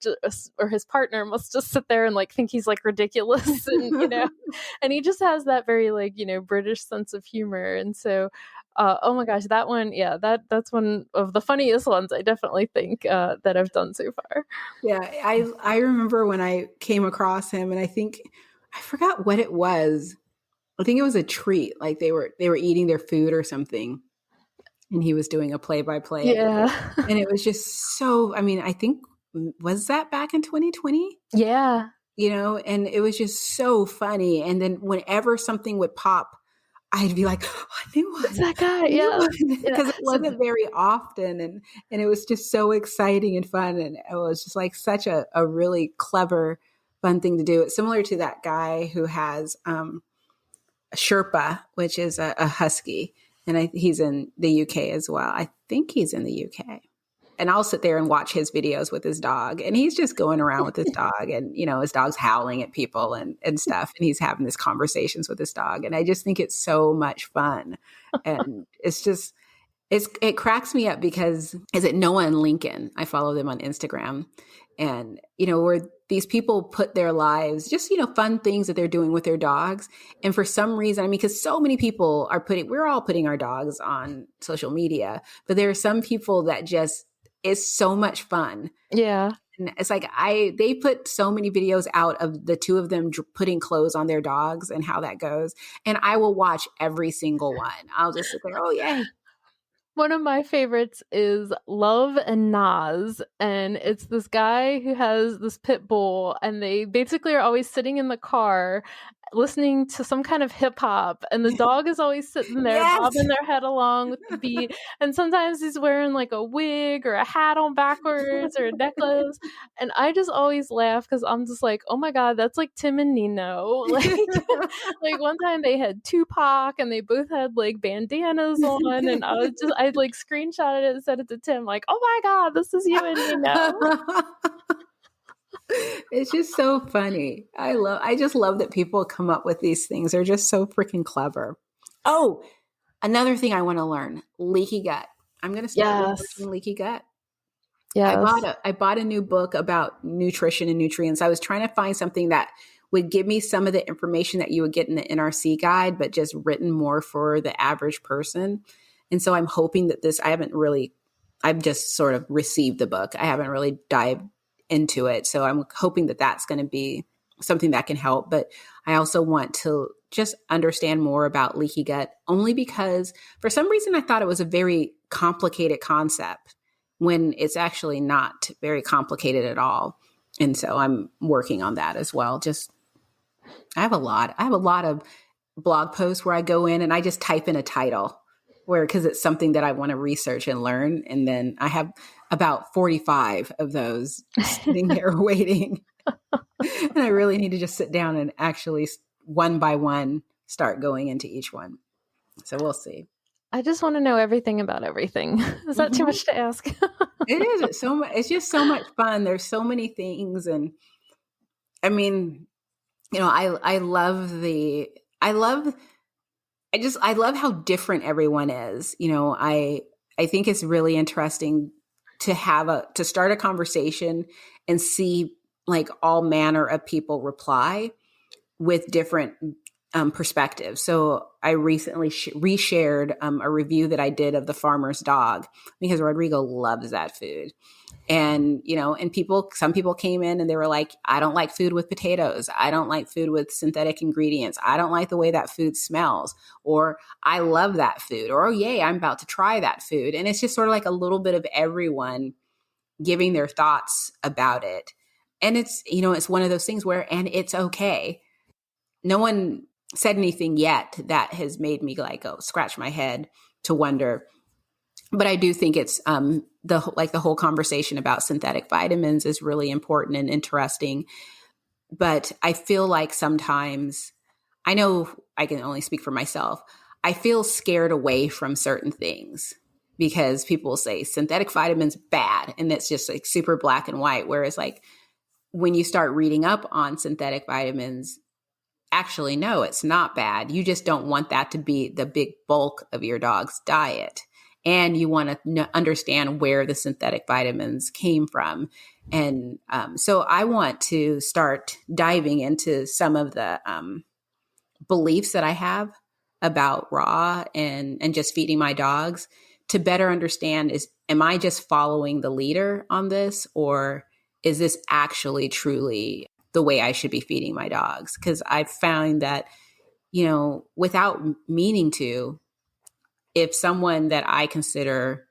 or his partner must just sit there and like think he's like ridiculous, and and he just has that very like British sense of humor. And so oh my gosh, that one, yeah, that's one of the funniest ones I definitely think that I've done so far. Yeah, I remember when I came across him, and I forgot what it was. I think it was a treat, like they were eating their food or something, and he was doing a play-by-play. Yeah. And it was just so, I think, was that back in 2020? Yeah. And it was just so funny. And then whenever something would pop, I'd be like, oh, I knew one. It's that guy. Yeah. Because it wasn't very often. And it was just so exciting and fun. And it was just like such a really clever, fun thing to do. It's similar to that guy who has a Sherpa, which is a husky. And he's in the UK as well. I think he's in the UK. And I'll sit there and watch his videos with his dog, and he's just going around with his dog, and, his dog's howling at people and stuff. And he's having these conversations with his dog. And I just think it's so much fun. And it cracks me up because is it Noah and Lincoln? I follow them on Instagram, and, where these people put their lives, just, fun things that they're doing with their dogs. And for some reason, because so many people we're all putting our dogs on social media, but there are some people that just, it's so much fun. Yeah. And it's like they put so many videos out of the 2 of them putting clothes on their dogs and how that goes. And I will watch every single one. I'll just sit there, oh, yay. One of my favorites is Love and Nas, and it's this guy who has this pit bull, and they basically are always sitting in the car listening to some kind of hip hop, and the dog is always sitting there bobbing their head along with the beat, and sometimes he's wearing like a wig or a hat on backwards or a necklace, and I just always laugh because I'm just like, oh my god, that's like Tim and Nino. Like one time they had Tupac and they both had like bandanas on, and I like screenshotted it and sent it to Tim like, oh my god, this is you and Nino. It's just so funny. I just love that people come up with these things. They're just so freaking clever. Oh, another thing I want to learn, leaky gut. I'm going to start researching leaky gut. Yeah. I bought a new book about nutrition and nutrients. I was trying to find something that would give me some of the information that you would get in the NRC guide, but just written more for the average person. And so I'm hoping that I've just sort of received the book. I haven't really dived into it. So I'm hoping that that's going to be something that can help. But I also want to just understand more about leaky gut, only because for some reason I thought it was a very complicated concept when it's actually not very complicated at all. And so I'm working on that as well. I have a lot of blog posts where I go in and I just type in a title because it's something that I want to research and learn. And then I have about 45 of those sitting there waiting. And I really need to just sit down and actually one by one start going into each one. So we'll see. I just want to know everything about everything. Is that too much to ask? It is. It's so much. It's just so much fun. There's so many things. And I love how different everyone is. I think it's really interesting to start a conversation and see like all manner of people reply with different perspectives. So I recently reshared a review that I did of the farmer's dog because Rodrigo loves that food. And, some people came in and they were like, I don't like food with potatoes. I don't like food with synthetic ingredients. I don't like the way that food smells, or I love that food, or, oh, yay, I'm about to try that food. And it's just sort of like a little bit of everyone giving their thoughts about it. And it's, it's one of those things and it's okay. No one said anything yet that has made me scratch my head to wonder. But I do think it's the whole conversation about synthetic vitamins is really important and interesting. But I feel like sometimes, I know I can only speak for myself, I feel scared away from certain things because people say synthetic vitamins bad, and it's just like super black and white. Whereas when you start reading up on synthetic vitamins, actually, no, it's not bad. You just don't want that to be the big bulk of your dog's diet. And you want to understand where the synthetic vitamins came from. And so I want to start diving into some of the beliefs that I have about raw and just feeding my dogs to better understand am I just following the leader on this, or is this actually truly the way I should be feeding my dogs? Because I've found that, without meaning to, if someone that I consider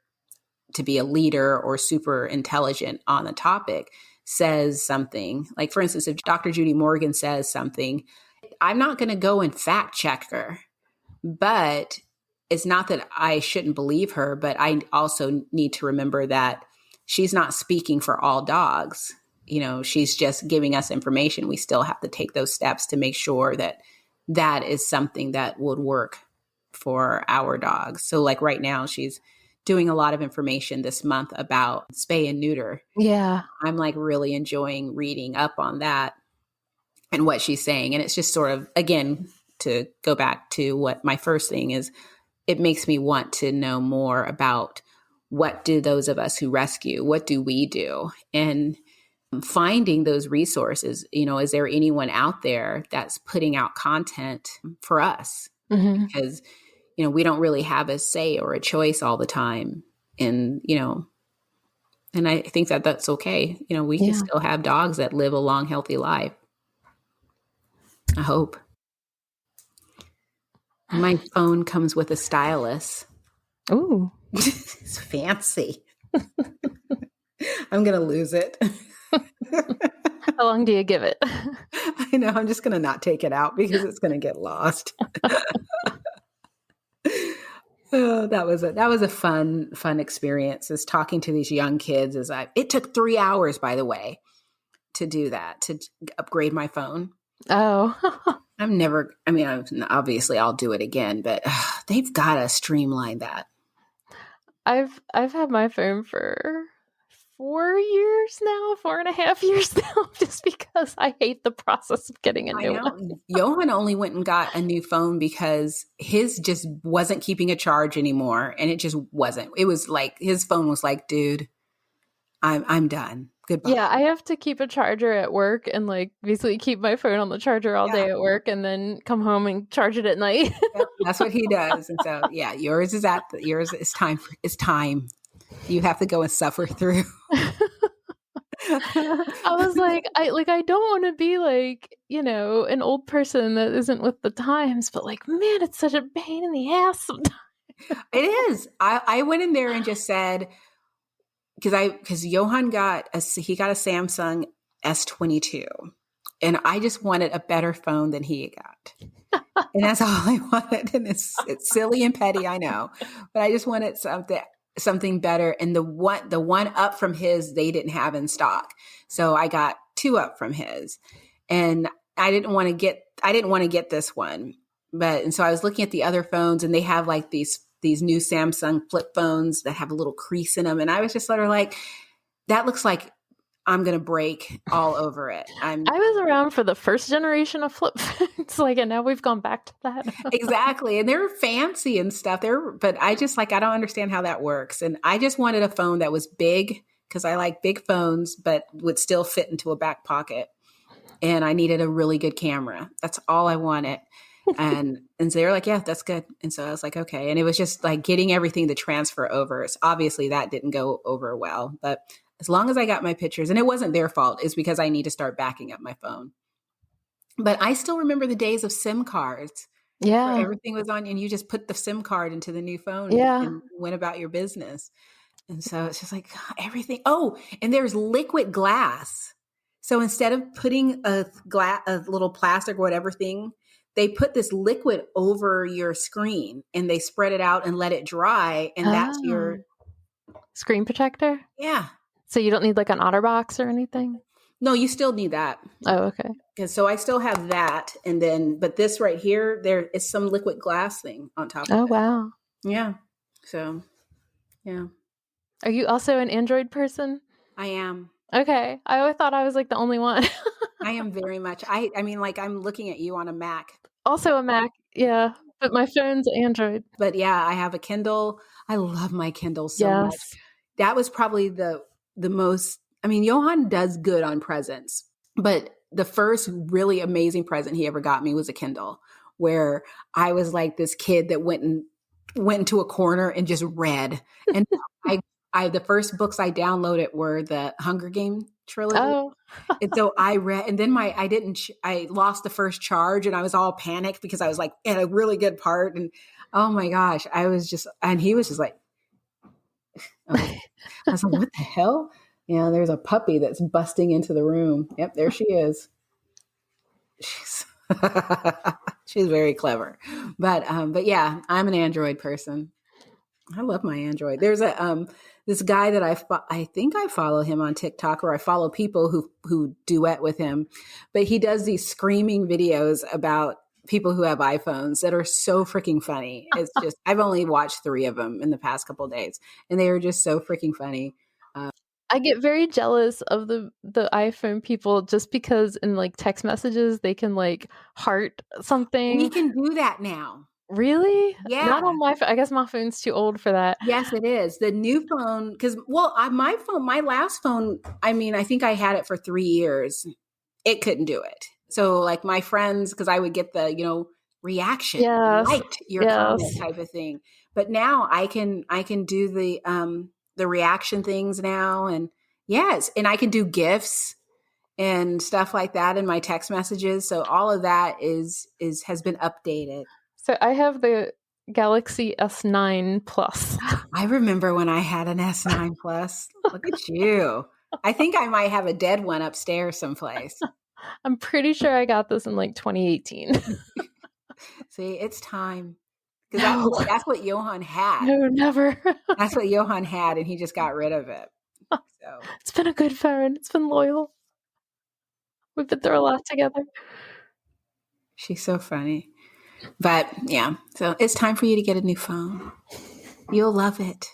to be a leader or super intelligent on the topic says something, like for instance, if Dr. Judy Morgan says something, I'm not going to go and fact check her, but it's not that I shouldn't believe her, but I also need to remember that she's not speaking for all dogs. She's just giving us information. We still have to take those steps to make sure that that is something that would work for our dogs. So right now she's doing a lot of information this month about spay and neuter. Yeah. I'm really enjoying reading up on that and what she's saying. And it's just sort of, again, to go back to what my first thing is, it makes me want to know more about what do those of us who rescue, what do we do? And finding those resources, is there anyone out there that's putting out content for us? Mm-hmm. Because, we don't really have a say or a choice all the time. And, and I think that that's okay. We can still have dogs that live a long, healthy life. I hope. My phone comes with a stylus. Ooh. It's fancy. I'm going to lose it. How long do you give it? I know. I'm just going to not take it out because it's going to get lost. Oh, that was a fun experience, is talking to these young kids. It took 3 hours, by the way, to do that, to upgrade my phone. Oh, obviously I'll do it again, but they've got to streamline that. I've had my phone for 4.5 years now, just because I hate the process of getting a new one. Johan only went and got a new phone because his just wasn't keeping a charge anymore. And it just wasn't. It was his phone was like, dude, I'm done. Goodbye. Yeah, I have to keep a charger at work and basically keep my phone on the charger all day at work and then come home and charge it at night. Yep, that's what he does. And so, yours is time. It's time. You have to go and suffer through. I was I don't want to be an old person that isn't with the times, but man, it's such a pain in the ass sometimes. It is. I went in there and just said, because Johan got a Samsung S22, and I just wanted a better phone than he got. And that's all I wanted. And it's silly and petty, I know, but I just wanted something better. And the one up from his, they didn't have in stock. So I got 2 up from his, and I didn't want to get this one. And so I was looking at the other phones, and they have these new Samsung flip phones that have a little crease in them. And I was just sort of that looks like I'm going to break all over it. I was around for the first generation of flip phones, and now we've gone back to that. Exactly. And they're fancy and stuff. But I just I don't understand how that works. And I just wanted a phone that was big, because I like big phones, but would still fit into a back pocket. And I needed a really good camera. That's all I wanted. And so they were like, yeah, that's good. And so I was like, okay. And it was just getting everything to transfer over. So obviously that didn't go over well, but as long as I got my pictures, and it wasn't their fault, it's because I need to start backing up my phone. But I still remember the days of SIM cards. Yeah. Where everything was on, and you just put the SIM card into the new phone Yeah. and went about your business. And so it's just like everything. Oh, and there's liquid glass. So instead of putting a little plastic or whatever thing, they put this liquid over your screen and they spread it out and let it dry. And that's your screen protector. Yeah. So you don't need like an OtterBox or anything? No, you still need that. Oh, okay. And so I still have that. And then, but this right here, there is some liquid glass thing on top of it. Oh, wow. Yeah. So, yeah. Are you also an Android person? I am. Okay. I always thought I was like the only one. I am very much. I mean, like I'm looking at you on a Mac. Also a Mac. Yeah. But my phone's Android. But yeah, I have a Kindle. I love my Kindle so much. That was probably the most, I mean, Johan does good on presents, but the first really amazing present he ever got me was a Kindle, where I was like this kid that went into a corner and just read. And the first books I downloaded were the Hunger Game trilogy. Oh. And so I read, and then I lost the first charge and I was all panicked because I was like at a really good part. And oh my gosh, and he was just like, I was like, what the hell? Yeah, there's a puppy that's busting into the room. Yep, there she is. She's very clever. But yeah, I'm an Android person. I love my Android. There's this guy that I think I follow him on TikTok, or I follow people who duet with him, but he does these screaming videos about people who have iPhones that are so freaking funny. It's just, I've only watched 3 of them in the past couple of days, and they are just so freaking funny. I get very jealous of the iPhone people just because in like text messages they can like heart something. We can do that now. Really? Yeah. Not on my phone. I guess my phone's too old for that. Yes, it is. The new phone, because my last phone, I mean, I think I had it for 3 years. It couldn't do it. So like my friends, because I would get the reaction, liked your comment type of thing. But now I can do the reaction things now, and and I can do GIFs and stuff like that in my text messages. So all of that has been updated. So I have the Galaxy S9 Plus. I remember when I had an S9 Plus. Look at you. I think I might have a dead one upstairs someplace. I'm pretty sure I got this in like 2018. See, it's time. Because that's what Johan had. No, never. That's what Johan had, and he just got rid of it. So it's been a good phone. It's been loyal. We've been through a lot together. She's so funny. But yeah, so it's time for you to get a new phone. You'll love it.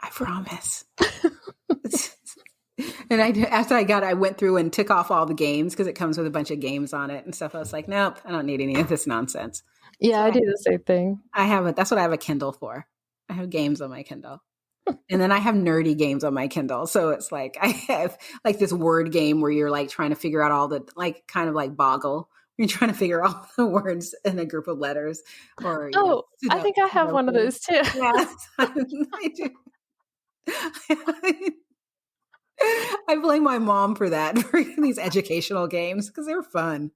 I promise. And I went through and took off all the games because it comes with a bunch of games on it and stuff. I was like, nope, I don't need any of this nonsense. Yeah, I do the same thing. That's what I have a Kindle for. I have games on my Kindle. And then I have nerdy games on my Kindle. So it's like, I have like this word game where you're like trying to figure out all the, like kind of like Boggle. You're trying to figure out the words in a group of letters. Or I think I have one of those too. Yes, I do. I blame my mom for that, for these educational games, because they're fun.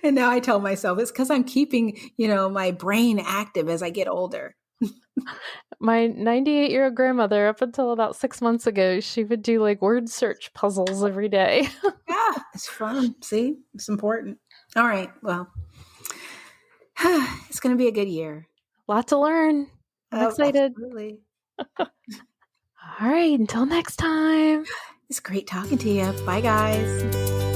And now I tell myself it's because I'm keeping, my brain active as I get older. My 98-year-old grandmother, up until about 6 months ago, she would do like word search puzzles every day. Yeah, it's fun. See, it's important. All right. Well, it's going to be a good year. Lot to learn. I'm excited. Absolutely. All right. Until next time. It's great talking to you. Bye, guys.